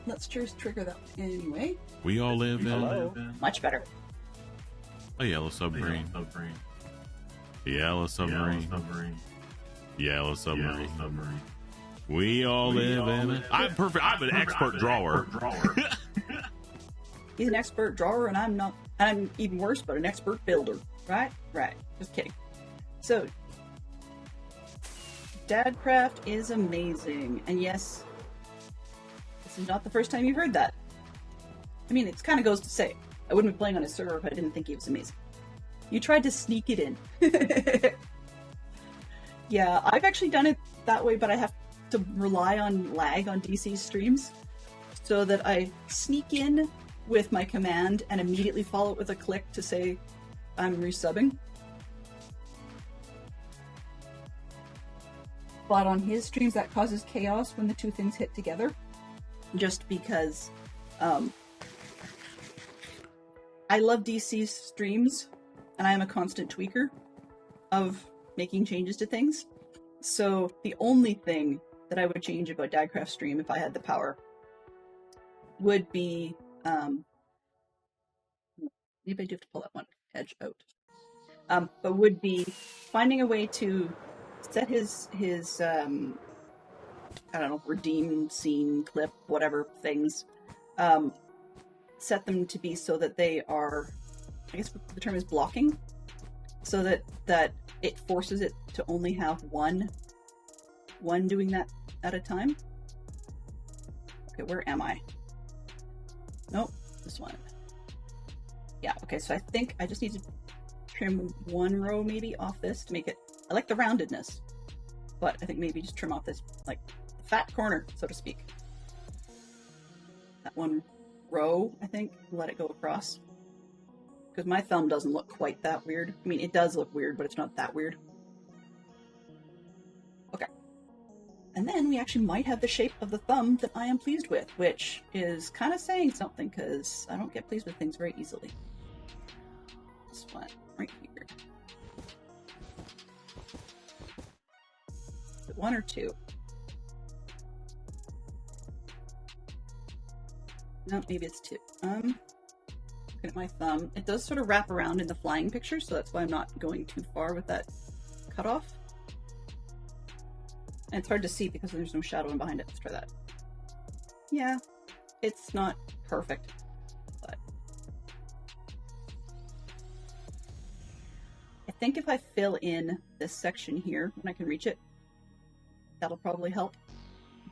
let's just trigger that anyway. We all live in Hello. Much better. a yellow submarine. Yellow submarine. Yellow submarine. We all live in it. I'm perfect. I'm an expert drawer. He's an expert drawer, and I'm not. I'm even worse, but an expert builder. Right? Right. Just kidding. So, Dadcraft is amazing, and yes, this is not the first time you've heard that. I mean, it kind of goes to say, I wouldn't be playing on his server if I didn't think he was amazing. You tried to sneak it in. Yeah, I've actually done it that way, but I have to rely on lag on DC's streams, so that I sneak in with my command and immediately follow it with a click to say I'm resubbing. But on his streams, that causes chaos when the two things hit together, just because I love DC's streams, and I am a constant tweaker of making changes to things. So the only thing that I would change about Dadcraft's stream, if I had the power, would be maybe I do have to pull that one edge out. But would be finding a way to set his I don't know, redeem scene, clip, whatever things, set them to be so that they are, I guess the term is blocking, so that it forces it to only have one doing that at a time. Okay, where am I? Nope, this one. Yeah, okay, so I think I just need to trim one row maybe off this to make it, I like the roundedness, but I think maybe just trim off this, like, fat corner, so to speak. That one row, I think, let it go across. Because my thumb doesn't look quite that weird. I mean, it does look weird, but it's not that weird. Okay. And then we actually might have the shape of the thumb that I am pleased with, which is kind of saying something, because I don't get pleased with things very easily. This one, right here. Is it one or two? No, maybe it's two. Looking at my thumb. It does sort of wrap around in the flying picture, so that's why I'm not going too far with that cutoff. And it's hard to see because there's no shadow in behind it. Let's try that. Yeah, it's not perfect, but I think if I fill in this section here when I can reach it, that'll probably help,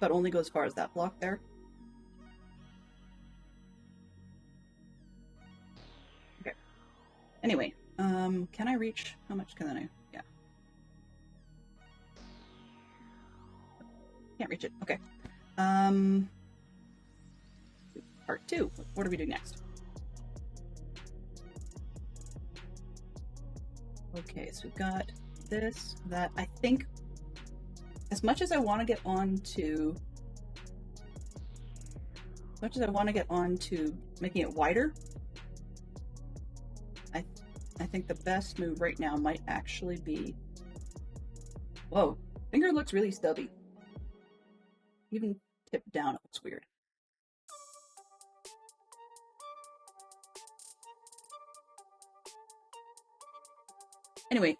but only go as far as that block there. Okay. Anyway, can I reach? How much can I? Yeah. Can't reach it. Okay. Part 2. What are we doing next? Okay, so we've got this, that. I think, as much as I want to get on to As much as I want to get on to making it wider, I think the best move right now might actually be... Whoa, finger looks really stubby. Even tipped down, it looks weird. Anyway,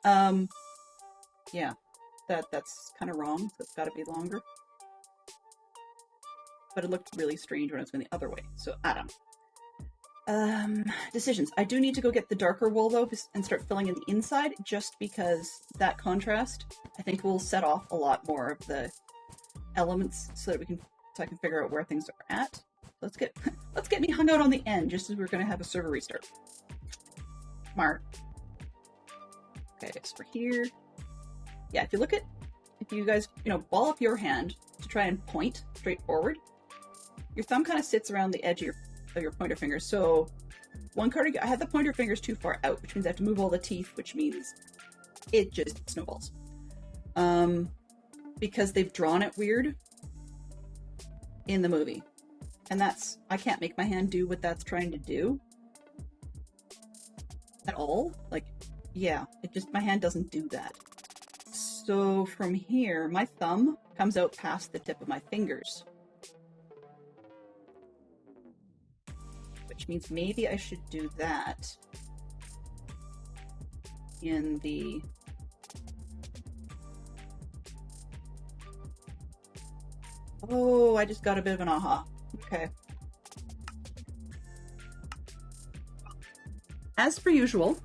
yeah, that's kind of wrong, so it's got to be longer. But it looked really strange when it was going the other way, so I don't know. Decisions. I do need to go get the darker wool though and start filling in the inside, just because that contrast I think will set off a lot more of the elements so that I can figure out where things are at. Let's get me hung out on the end just as we're going to have a server restart. Smart. Okay, so we're here. Yeah, if you guys, ball up your hand to try and point straight forward, your thumb kind of sits around the edge of your pointer fingers. So one card, I had the pointer fingers too far out, which means I have to move all the teeth, which means it just snowballs. Because they've drawn it weird in the movie. And I can't make my hand do what that's trying to do. At all. Like, yeah, my hand doesn't do that. So from here, my thumb comes out past the tip of my fingers. Which means maybe I should do that in the... Oh, I just got a bit of an aha. Okay. As per usual,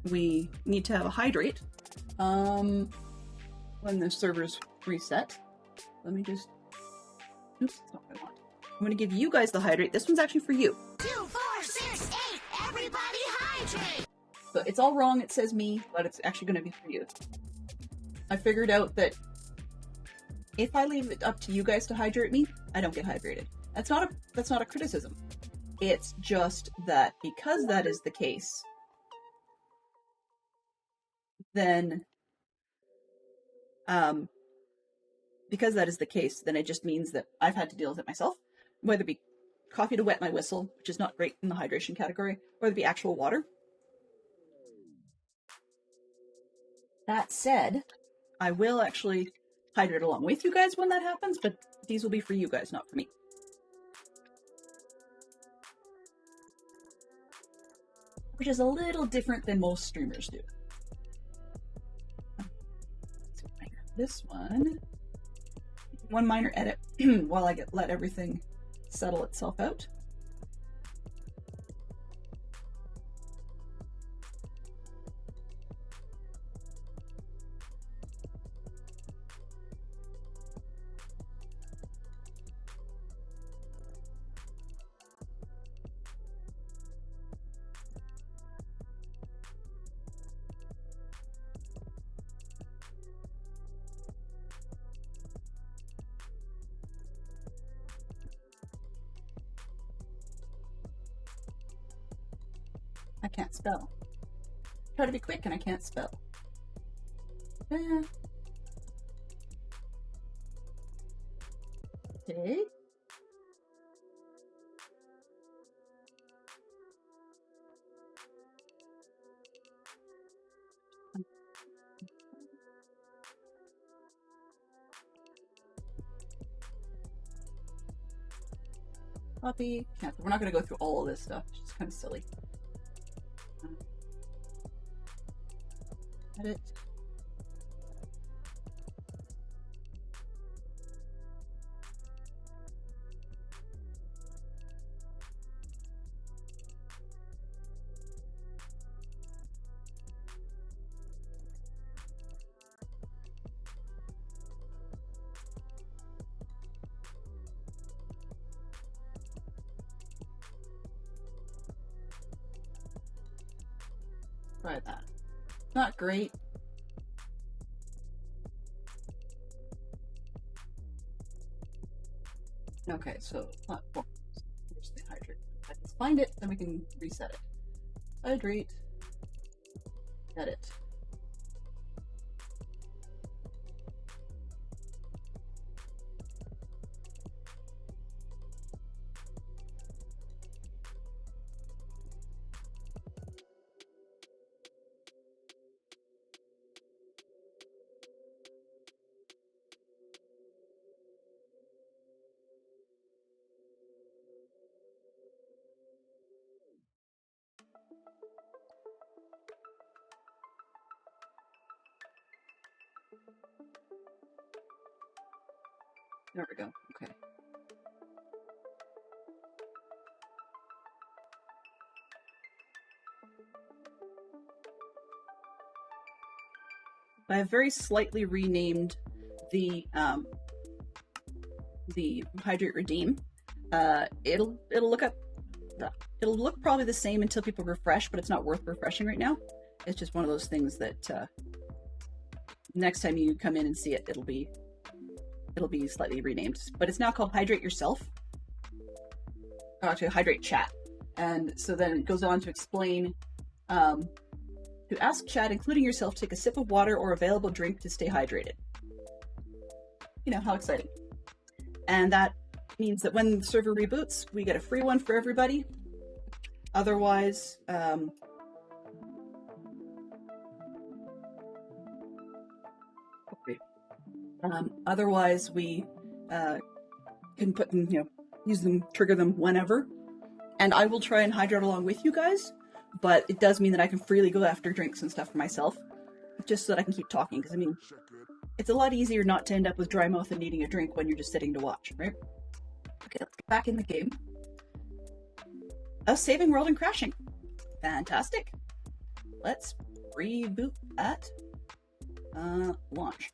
we need to have a hydrate when the server's reset. Let me just... Oops, that's not what I want. I'm going to give you guys the hydrate. This one's actually for you. 2, 4, 6, 8, everybody hydrate! So it's all wrong, it says me, but it's actually going to be for you. I figured out that if I leave it up to you guys to hydrate me, I don't get hydrated. That's not a criticism. It's then because that is the case, then it just means that I've had to deal with it myself. Whether it be coffee to wet my whistle, which is not great in the hydration category, or it be actual water. That said, I will actually hydrate along with you guys when that happens, but these will be for you guys, not for me. Which is a little different than most streamers do. This one minor edit while I let everything settle itself out. I can't spell. Try to be quick and I can't spell. Okay. Copy. Cancel. We're not going to go through all of this stuff. It's just kind of silly. Edit. Try that. Not great. Okay, so platform. Where's the hydrate? If I can find it, then we can reset it. Hydrate. Edit. There we go. Okay. I have very slightly renamed the Hydrate Redeem. It'll look probably the same until people refresh, but it's not worth refreshing right now. It's just one of those things that next time you come in and see it, it'll be slightly renamed. But it's now called Hydrate Yourself. Actually, Hydrate Chat. And so then it goes on to explain to ask chat, including yourself, take a sip of water or available drink to stay hydrated. You know, how exciting. And that means that when the server reboots, we get a free one for everybody. Otherwise, otherwise we can put them, use them, trigger them whenever. And I will try and hydrate along with you guys, but it does mean that I can freely go after drinks and stuff for myself, just so that I can keep talking, because I mean, it's a lot easier not to end up with dry mouth and needing a drink when you're just sitting to watch, right? Okay, let's get back in the game. Us saving world and crashing. Fantastic. Let's reboot at launch.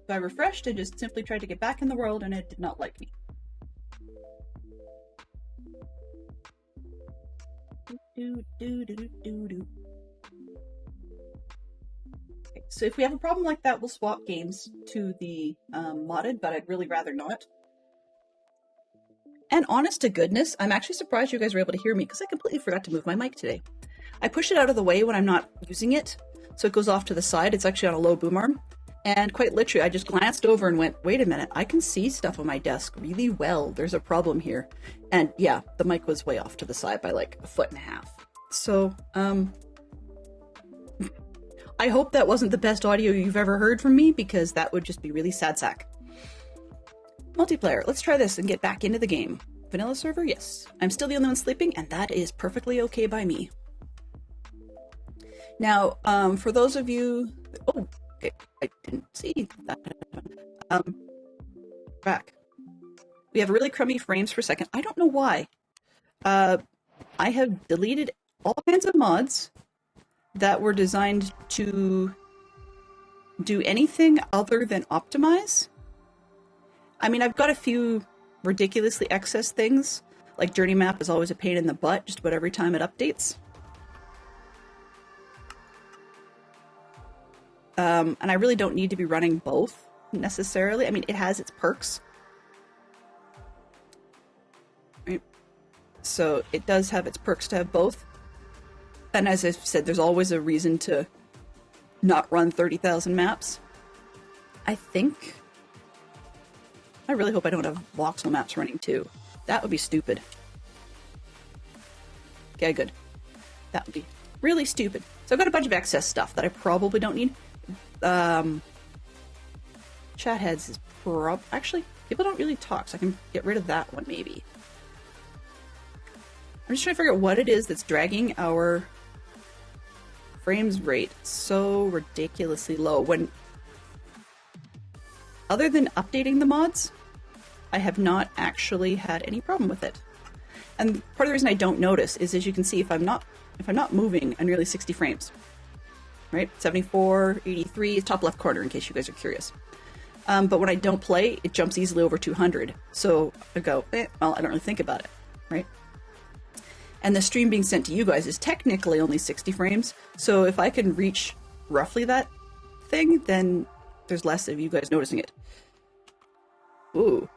So I refreshed and just simply tried to get back in the world, and it did not like me. Okay, so if we have a problem like that, we'll swap games to the modded, but I'd really rather not. And honest to goodness, I'm actually surprised you guys were able to hear me, because I completely forgot to move my mic today. I push it out of the way when I'm not using it, so it goes off to the side. It's actually on a low boom arm. And quite literally, I just glanced over and went, wait a minute, I can see stuff on my desk really well. There's a problem here. And yeah, the mic was way off to the side by like 1.5 feet. So, I hope that wasn't the best audio you've ever heard from me, because that would just be really sad sack. Multiplayer, let's try this and get back into the game. Vanilla server, yes. I'm still the only one sleeping, and that is perfectly okay by me. Now, for those of you... Oh, okay, I didn't see that. Back. We have really crummy frames for a second. I don't know why. I have deleted all kinds of mods that were designed to do anything other than optimize. I mean, I've got a few ridiculously excess things, like Journey Map is always a pain in the butt just about every time it updates. And I really don't need to be running both, necessarily. I mean, it has its perks. Right? So it does have its perks to have both. And as I've said, there's always a reason to not run 30,000 maps. I think... I really hope I don't have voxel maps running too. That would be stupid. Okay, good. That would be really stupid. So I've got a bunch of excess stuff that I probably don't need. Chat heads is actually, people don't really talk, so I can get rid of that one maybe. I'm just trying to figure out what it is that's dragging our frames rate so ridiculously low. When, other than updating the mods, I have not actually had any problem with it. And part of the reason I don't notice is, as you can see, if I'm not moving, I'm nearly 60 frames. Right? 74, 83, top left corner, in case you guys are curious. But when I don't play, it jumps easily over 200. So I go, well, I don't really think about it, right? And the stream being sent to you guys is technically only 60 frames. So if I can reach roughly that thing, then there's less of you guys noticing it. Ooh.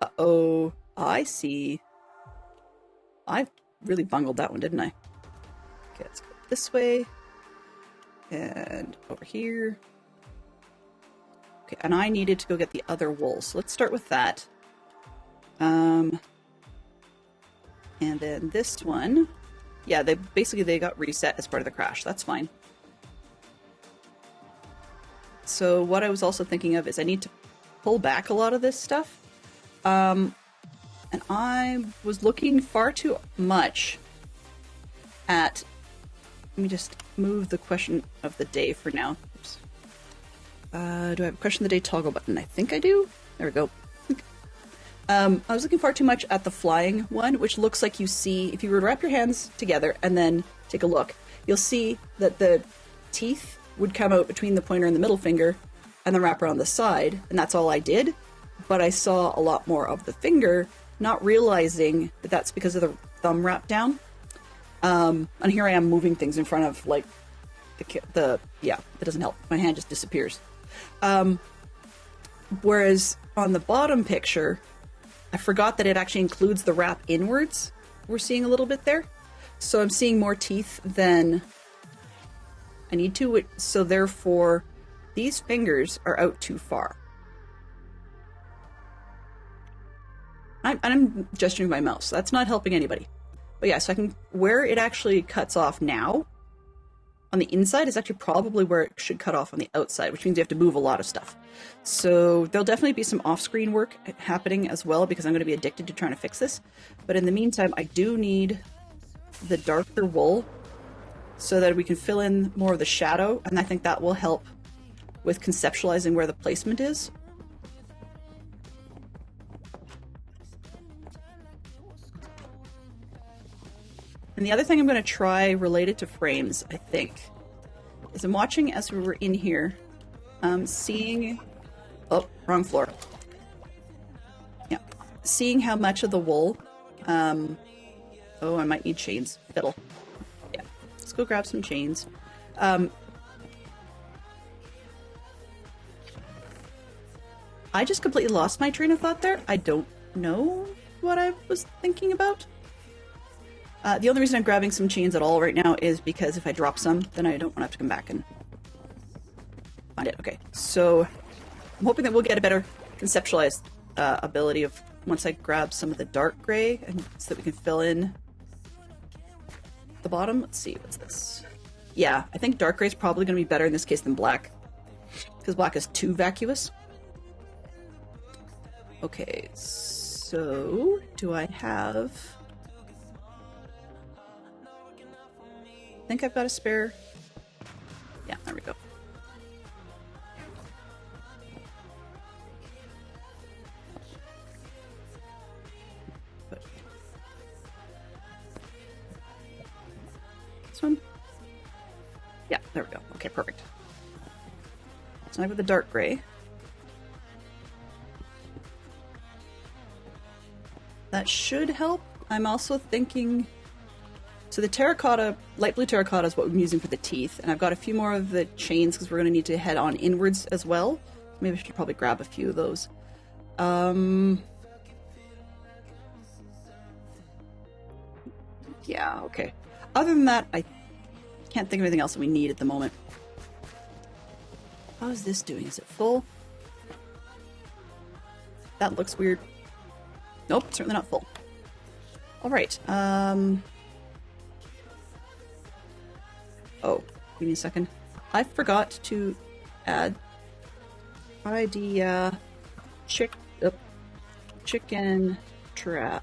Uh-oh. I see. I really bungled that one, didn't I? Okay, let's go this way. And over here. Okay, and I needed to go get the other wool. So let's start with that. And then this one. Yeah, they got reset as part of the crash. That's fine. So what I was also thinking of is I need to pull back a lot of this stuff. And I was looking far too much at... Let me just move the question of the day for now. Oops. Do I have a question of the day toggle button? I think I do. There we go. I was looking far too much at the flying one, which looks like you see, if you were to wrap your hands together and then take a look, you'll see that the teeth would come out between the pointer and the middle finger and then wrap around the side, and that's all I did. But I saw a lot more of the finger, not realizing that that's because of the thumb wrap down. And here I am moving things in front of, like, yeah, that doesn't help. My hand just disappears. Whereas on the bottom picture, I forgot that it actually includes the wrap inwards. We're seeing a little bit there. So I'm seeing more teeth than I need to. So therefore, these fingers are out too far. I'm gesturing with my mouse. So that's not helping anybody. But yeah, so I can, where it actually cuts off now, on the inside is actually probably where it should cut off on the outside, which means you have to move a lot of stuff. So there'll definitely be some off-screen work happening as well, because I'm going to be addicted to trying to fix this. But in the meantime, I do need the darker wool so that we can fill in more of the shadow, and I think that will help with conceptualizing where the placement is. And the other thing I'm going to try related to frames, I think, is I'm watching as we were in here, seeing... Oh, wrong floor. Yeah. Seeing how much of the wool... Oh, I might need chains. Fiddle. Yeah. Let's go grab some chains. I just completely lost my train of thought there. I don't know what I was thinking about. The only reason I'm grabbing some chains at all right now is because if I drop some, then I don't want to have to come back and find it. Okay, so I'm hoping that we'll get a better conceptualized ability of once I grab some of the dark gray, and so that we can fill in the bottom. Let's see, what's this? Yeah, I think dark gray is probably going to be better in this case than black, because black is too vacuous. Okay, so do I have... I think I've got a spare. Yeah, there we go. This one? Yeah, there we go. Okay, perfect. So I've got the dark gray. That should help. I'm also thinking... So the terracotta, light blue terracotta is what I'm using for the teeth, and I've got a few more of the chains because we're going to need to head on inwards as well. Maybe I should probably grab a few of those. Yeah, okay. Other than that, I can't think of anything else that we need at the moment. How is this doing? Is it full? That looks weird. Nope, certainly not full. Alright, oh, give me a second. I forgot to add idea chicken trap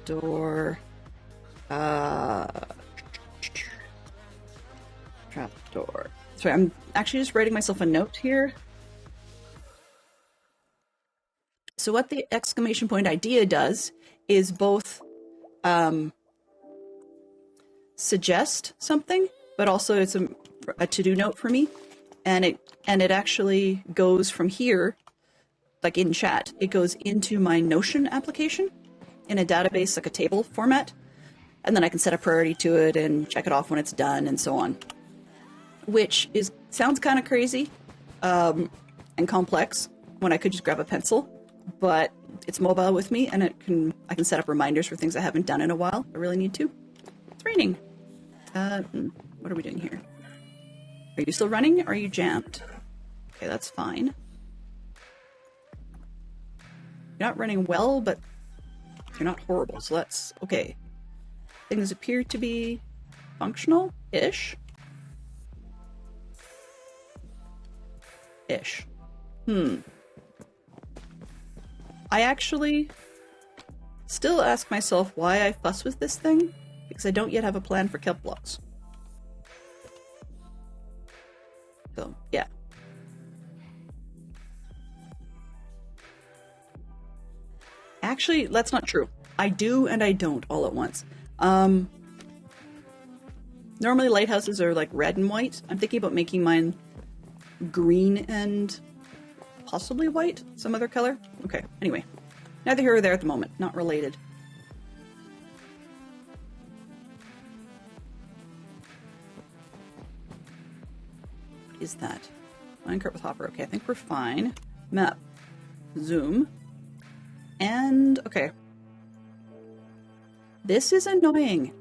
door trap door. Sorry, I'm actually just writing myself a note here. So what the exclamation point idea does is both suggest something, but also it's a to-do note for me, and it actually goes from here, like in chat, it goes into my Notion application in a database, like a table format, and then I can set a priority to it and check it off when it's done and so on, which sounds kind of crazy and complex when I could just grab a pencil, but it's mobile with me, and I can set up reminders for things I haven't done in a while. I really need to. It's raining. What are we doing here? Are you still running? Or are you jammed? Okay, that's fine. You're not running well, but you're not horrible, so that's okay. Things appear to be functional-ish. Ish. I actually still ask myself why I fuss with this thing, because I don't yet have a plan for kelp blocks. So, yeah. Actually, that's not true. I do and I don't all at once. Normally lighthouses are like red and white. I'm thinking about making mine green and possibly white, some other color. Okay, anyway. Neither here or there at the moment. Not related. What is that? Minecart with hopper. Okay, I think we're fine. Map. Zoom. And, okay. This is annoying.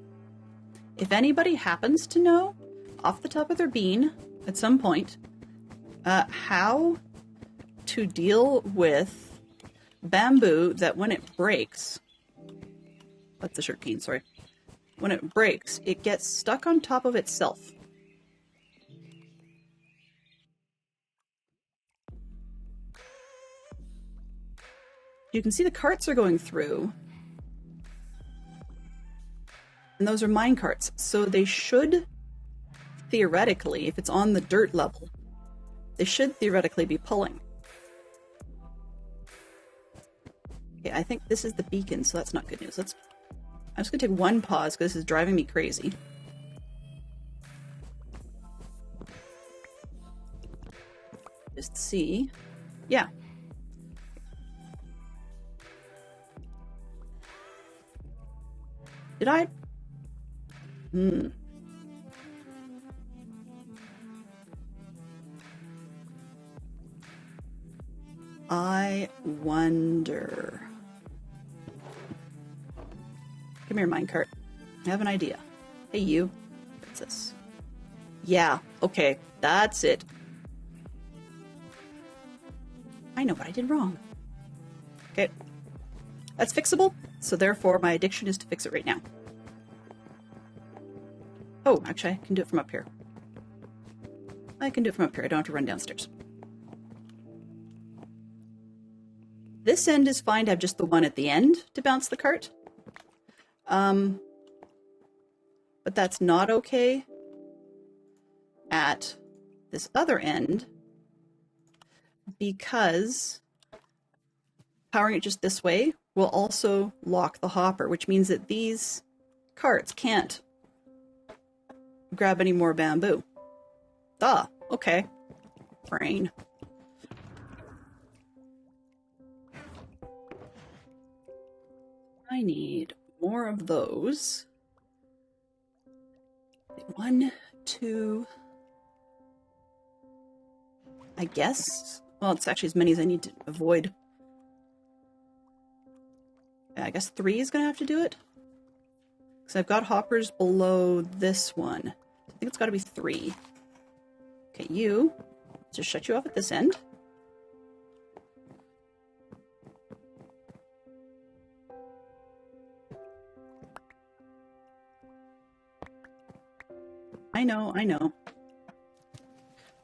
If anybody happens to know, off the top of their bean, at some point, how to deal with bamboo that when it breaks... That's the shirt cane, sorry. When it breaks, it gets stuck on top of itself. You can see the carts are going through. And those are mine carts. So they should, theoretically, if it's on the dirt level, they should theoretically be pulling. Okay, I think this is the beacon, so that's not good news. I'm just going to take one pause because this is driving me crazy. Just see. Yeah. Did I? I wonder. Come here, minecart. I have an idea. Hey, you. What's this? Yeah, okay, that's it. I know what I did wrong. Okay. That's fixable, so therefore my addiction is to fix it right now. Oh, actually, I can do it from up here. I can do it from up here. I don't have to run downstairs. This end is fine to have just the one at the end to bounce the cart. But that's not okay at this other end because powering it just this way will also lock the hopper, which means that these carts can't grab any more bamboo. Ah, okay. Brain. I need more of those. 1, 2... I guess? Well, it's actually as many as I need to avoid. I guess 3 is going to have to do it. Because I've got hoppers below this one. I think it's got to be 3. Okay, you. Just shut you off at this end. I know.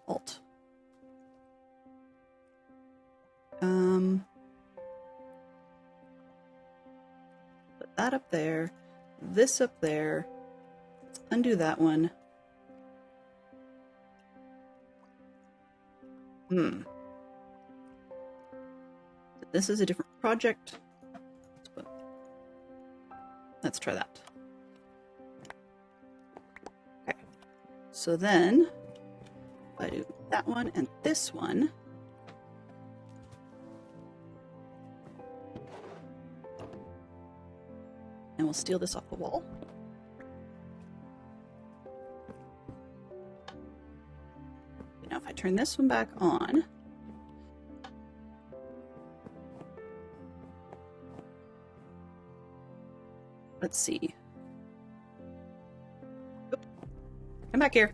Alt. Put that up there. This up there. Let's undo that one. This is a different project. Let's try that. Okay. So then, if I do that one and this one, and we'll steal this off the wall. Now if I turn this one back on, let's see. Oop. Come back here.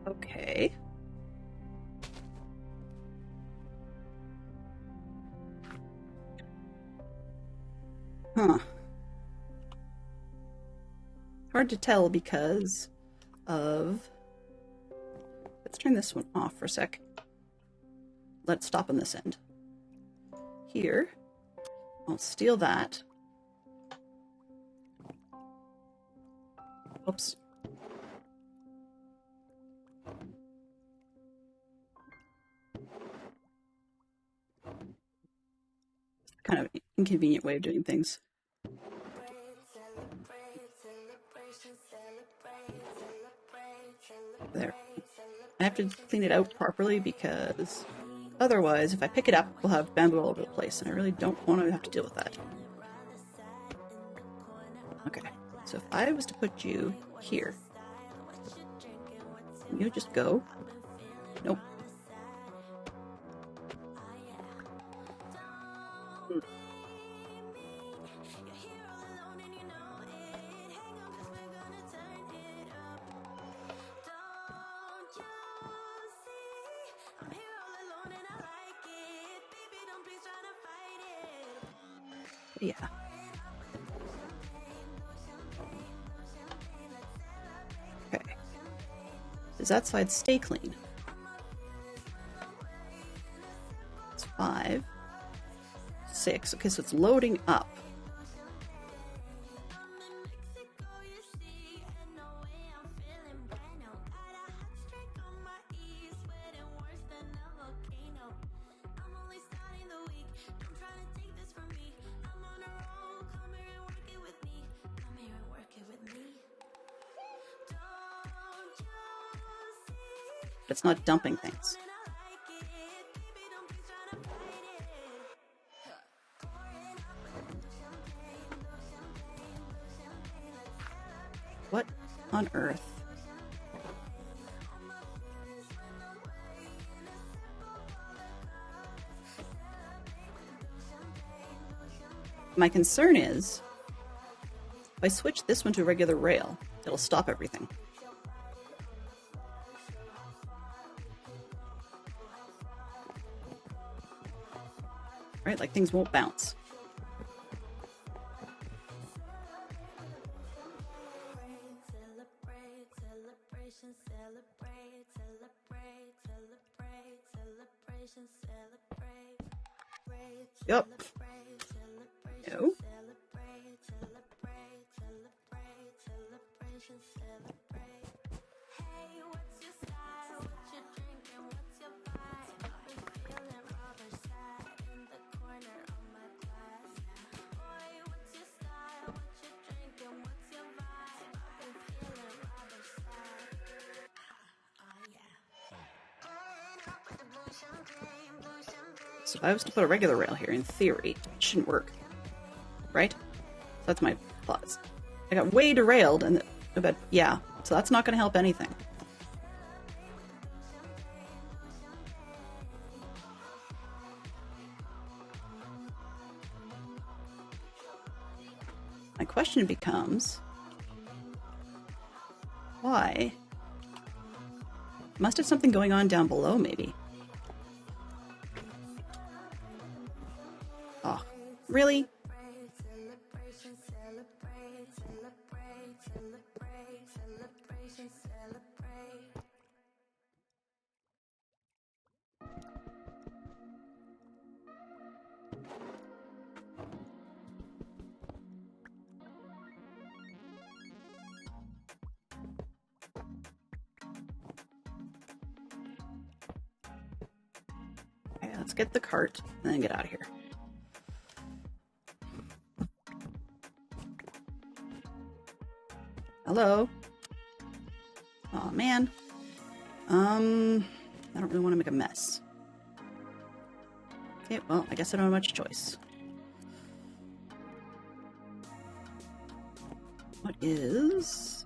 Okay. Huh. Hard to tell because of... Let's turn this one off for a sec. Let's stop on this end. Here, I'll steal that. Oops. Kind of inconvenient way of doing things. There. I have to clean it out properly because otherwise, if I pick it up, we'll have bamboo all over the place, and I really don't want to have to deal with that. Okay, so if I was to put you here, you just go. Nope. Yeah. Okay. Does that side stay clean? It's 5, 6. Okay, so it's loading up. It's not dumping things. What on earth? My concern is, if I switch this one to a regular rail, it'll stop everything. Right? Like things won't bounce. Yep. No. So if I was to put a regular rail here, in theory, it shouldn't work. Right? So that's my thoughts. I got way derailed, and but yeah, so that's not going to help anything. My question becomes, why? Must have something going on down below, maybe. Oh, really? Okay, let's get the cart and then get out of here. Hello? Oh man. I don't really want to make a mess. Okay, well, I guess I don't have much choice. What is...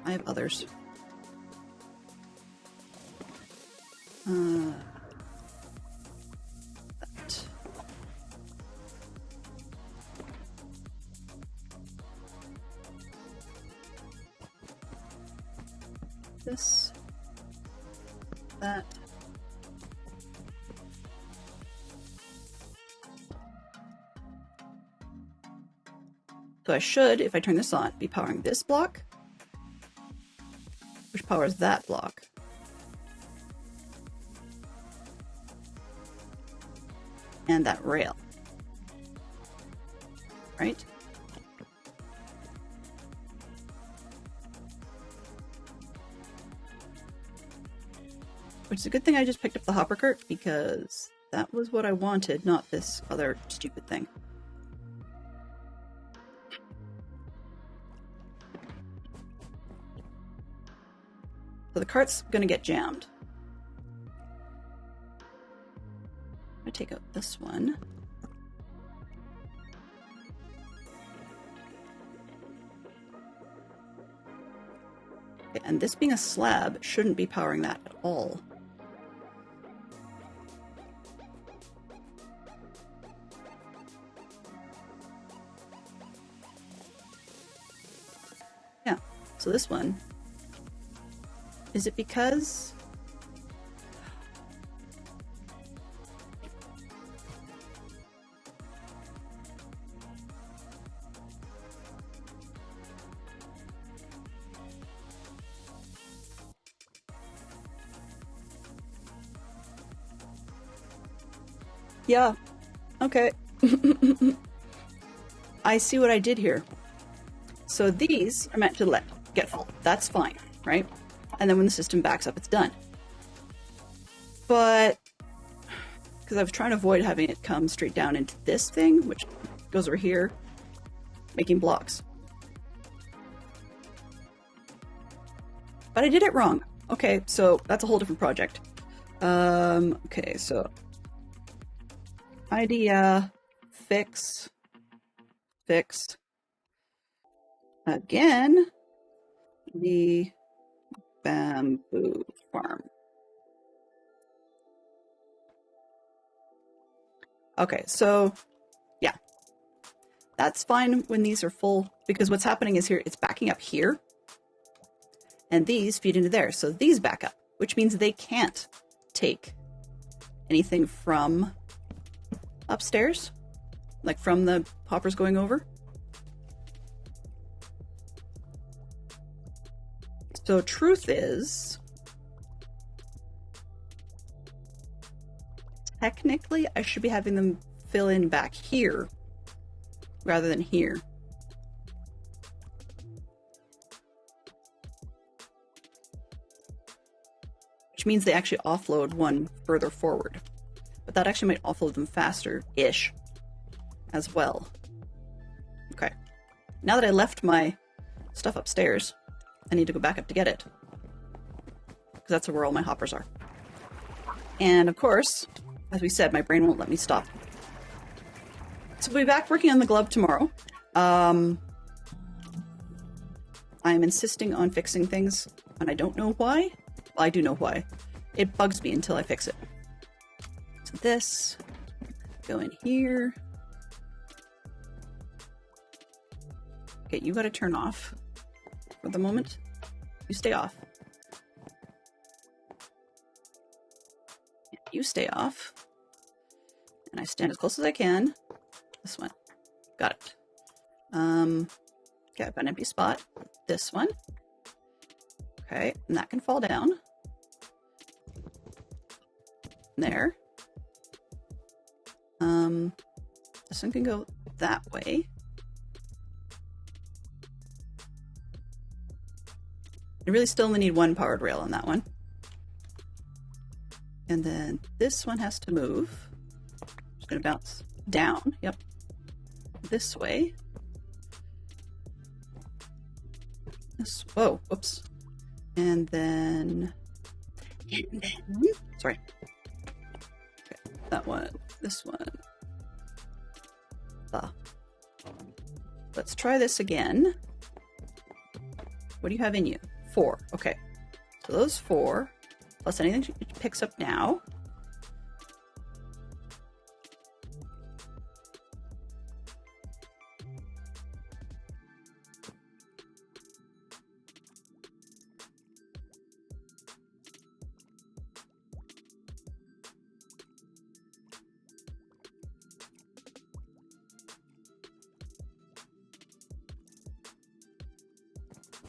I have others. That. This. That. So I should, if I turn this on, be powering this block. powers that block. And that rail. Right? Which is a good thing I just picked up the hopper cart, because that was what I wanted, not this other stupid thing. So the cart's gonna get jammed. I take out this one. Okay, and this being a slab shouldn't be powering that at all. Yeah, so this one, is it because yeah, okay. I see what I did here. So these are meant to get full. That's fine, right? And then when the system backs up, it's done. But because I was trying to avoid having it come straight down into this thing, which goes over here, making blocks. But I did it wrong. Okay, so that's a whole different project. Okay, so idea, fix, again, the bamboo farm. Okay, so yeah, that's fine when these are full, because what's happening is here, it's backing up here, and these feed into there. So these back up, which means they can't take anything from upstairs, like from the hoppers going over. So truth is, technically I should be having them fill in back here rather than here. Which means they actually offload one further forward. But that actually might offload them faster-ish as well. Okay. Now that I left my stuff upstairs, I need to go back up to get it. Because that's where all my hoppers are. And of course, as we said, my brain won't let me stop. So we'll be back working on the glove tomorrow. I'm insisting on fixing things, and I don't know why. Well, I do know why. It bugs me until I fix it. So this, go in here. Okay, you gotta turn off for the moment. You stay off. You stay off. And I stand as close as I can. This one. Got it. Okay, I've got an empty spot. This one. Okay, and that can fall down. There. This one can go that way. I really still only need one powered rail on that one. And then this one has to move. Just gonna bounce down, yep. This way. This, whoa, whoops. And then, sorry. Okay, that one, this one. Let's try this again. What do you have in you? 4. Okay. So those 4, plus anything it picks up now.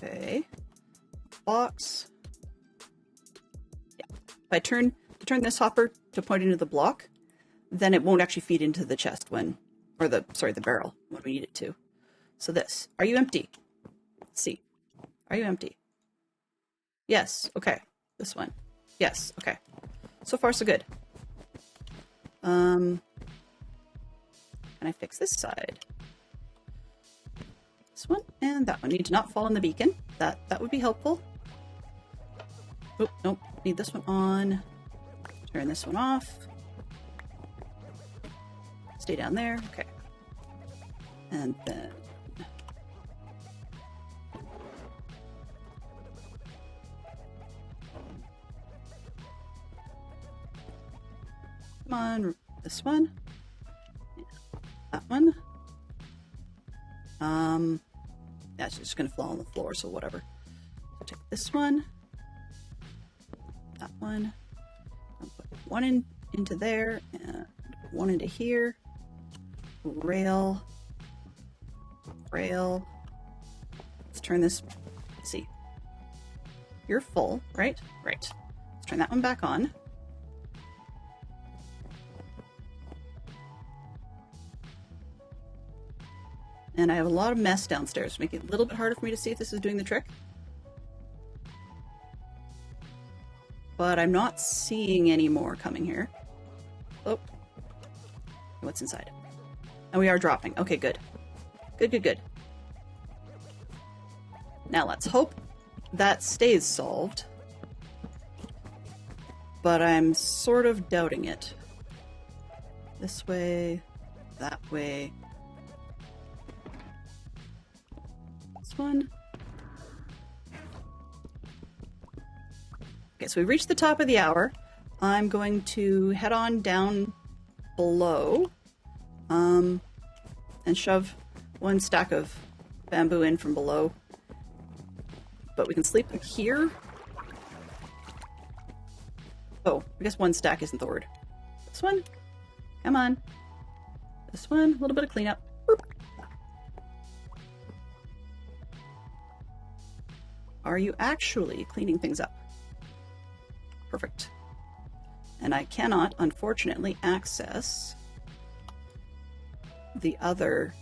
Okay. Box. If I turn this hopper to point into the block, then it won't actually feed into the chest when, or the barrel when we need it to. So this, are you empty? Let's see. Are you empty? Yes. Okay. This one. Yes. Okay. So far, so good. Can I fix this side? This one and that one need to not fall on the beacon. That would be helpful. Oh, nope. Need this one on. Turn this one off. Stay down there. Okay. And then come on, this one. Yeah, that one. That's just gonna fall on the floor, so whatever. So take this one. That one. I'll put one into there and one into here. Rail. Let's turn this. Let's see. You're full, right? Right. Let's turn that one back on. And I have a lot of mess downstairs, making it a little bit harder for me to see if this is doing the trick. But I'm not seeing any more coming here. Oh. What's inside? And we are dropping. Okay, good. Good. Now let's hope that stays solved. But I'm sort of doubting it. This way, that way. This one. Okay, so we've reached the top of the hour. I'm going to head on down below and shove one stack of bamboo in from below. But we can sleep here. Oh, I guess one stack isn't the word. This one? Come on. This one, a little bit of cleanup. Boop. Are you actually cleaning things up? Perfect. And I cannot, unfortunately, access the other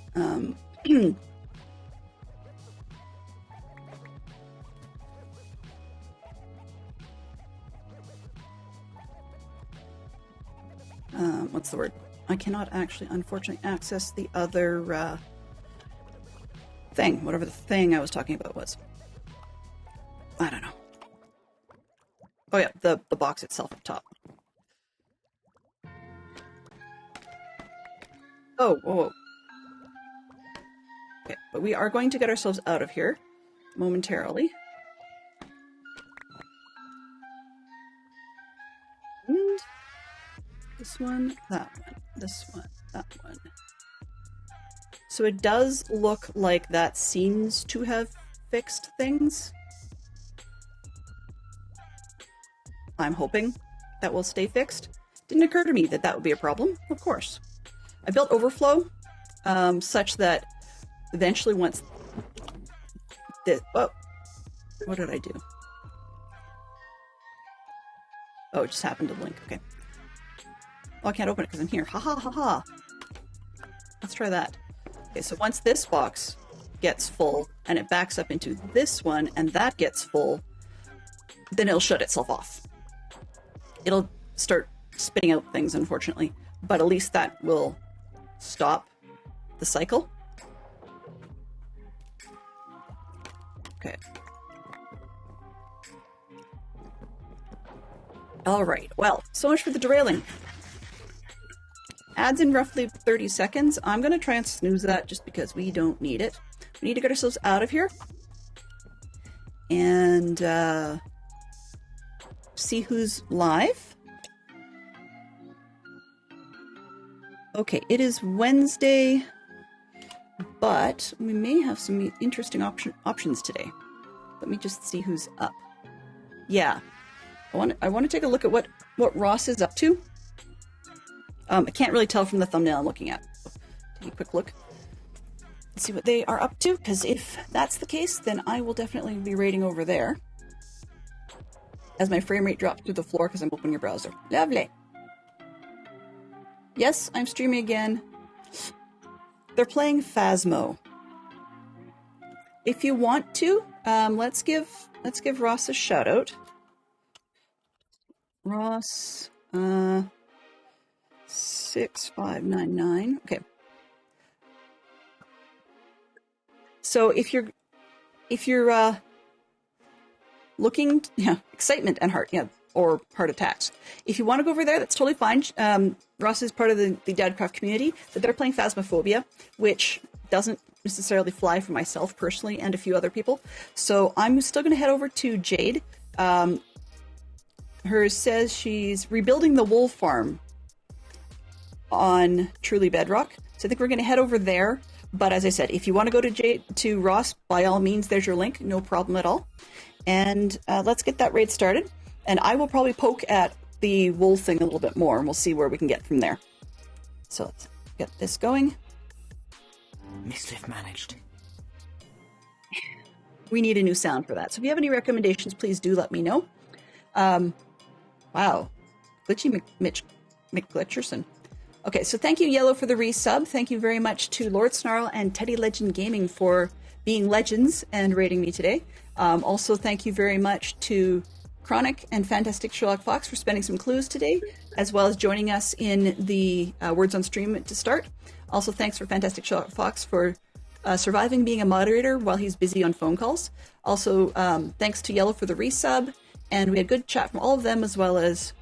what's the word? I cannot actually, unfortunately, access the other thing, whatever the thing I was talking about was. I don't know. Oh yeah, the box itself up top. Oh, whoa. Okay, but we are going to get ourselves out of here momentarily. And this one, that one, this one, that one. So it does look like that seems to have fixed things. I'm hoping that will stay fixed. Didn't occur to me that that would be a problem, of course. I built overflow such that eventually once this, oh, what did I do? Oh, it just happened to link, okay. Oh, I can't open it because I'm here, ha ha ha ha. Let's try that. Okay, so once this box gets full and it backs up into this one and that gets full, then it'll shut itself off. It'll start spitting out things, unfortunately, but at least that will stop the cycle. Okay. All right. Well, so much for the derailing. Adds in roughly 30 seconds. I'm going to try and snooze that just because we don't need it. We need to get ourselves out of here. And see who's live. Okay, it is Wednesday, but we may have some interesting options today. Let me just see who's up. Yeah, I want to take a look at what Ross is up to. I can't really tell from the thumbnail I'm looking at. Take a quick look. Let's see what they are up to, because if that's the case, then I will definitely be raiding over there. as my frame rate dropped through the floor because I'm opening your browser. Lovely. Yes, I'm streaming again. They're playing Phasmo. If you want to, let's give Ross a shout out. Ross 6599. Okay. So if you're looking, excitement and heart, or heart attacks. If you want to go over there, that's totally fine. Ross is part of the Dadcraft community, but they're playing Phasmophobia, which doesn't necessarily fly for myself personally and a few other people. So I'm still going to head over to Jade. Hers says she's rebuilding the wool farm on Truly Bedrock. So I think we're going to head over there. But as I said, if you want to go to Ross, by all means, there's your link. No problem at all. And let's get that raid started. And I will probably poke at the wool thing a little bit more, and we'll see where we can get from there. So let's get this going. Mischief managed. We need a new sound for that. So if you have any recommendations, please do let me know. Wow. Glitchy McGlitcherson. Okay, so thank you, Yellow, for the resub. Thank you very much to Lord Snarl and Teddy Legend Gaming for being legends and rating me today. Also, thank you very much to Chronic and Fantastic Sherlock Fox for spending some clues today, as well as joining us in the Words on Stream to start. Also, thanks for Fantastic Sherlock Fox for surviving being a moderator while he's busy on phone calls. Also, thanks to Yellow for the resub, and we had good chat from all of them, as well as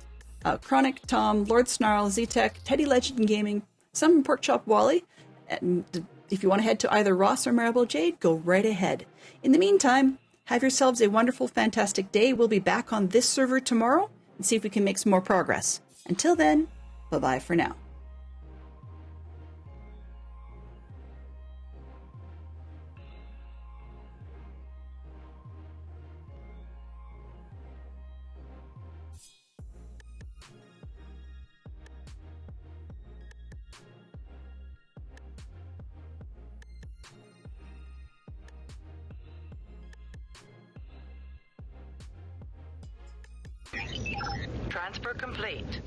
Chronic, Tom, Lord Snarl, Z-Tech, Teddy Legend Gaming, some Pork Chop Wally. And if you want to head to either Ross or Maribel Jade, go right ahead. In the meantime, have yourselves a wonderful, fantastic day. We'll be back on this server tomorrow and see if we can make some more progress. Until then, bye-bye for now. Transfer complete.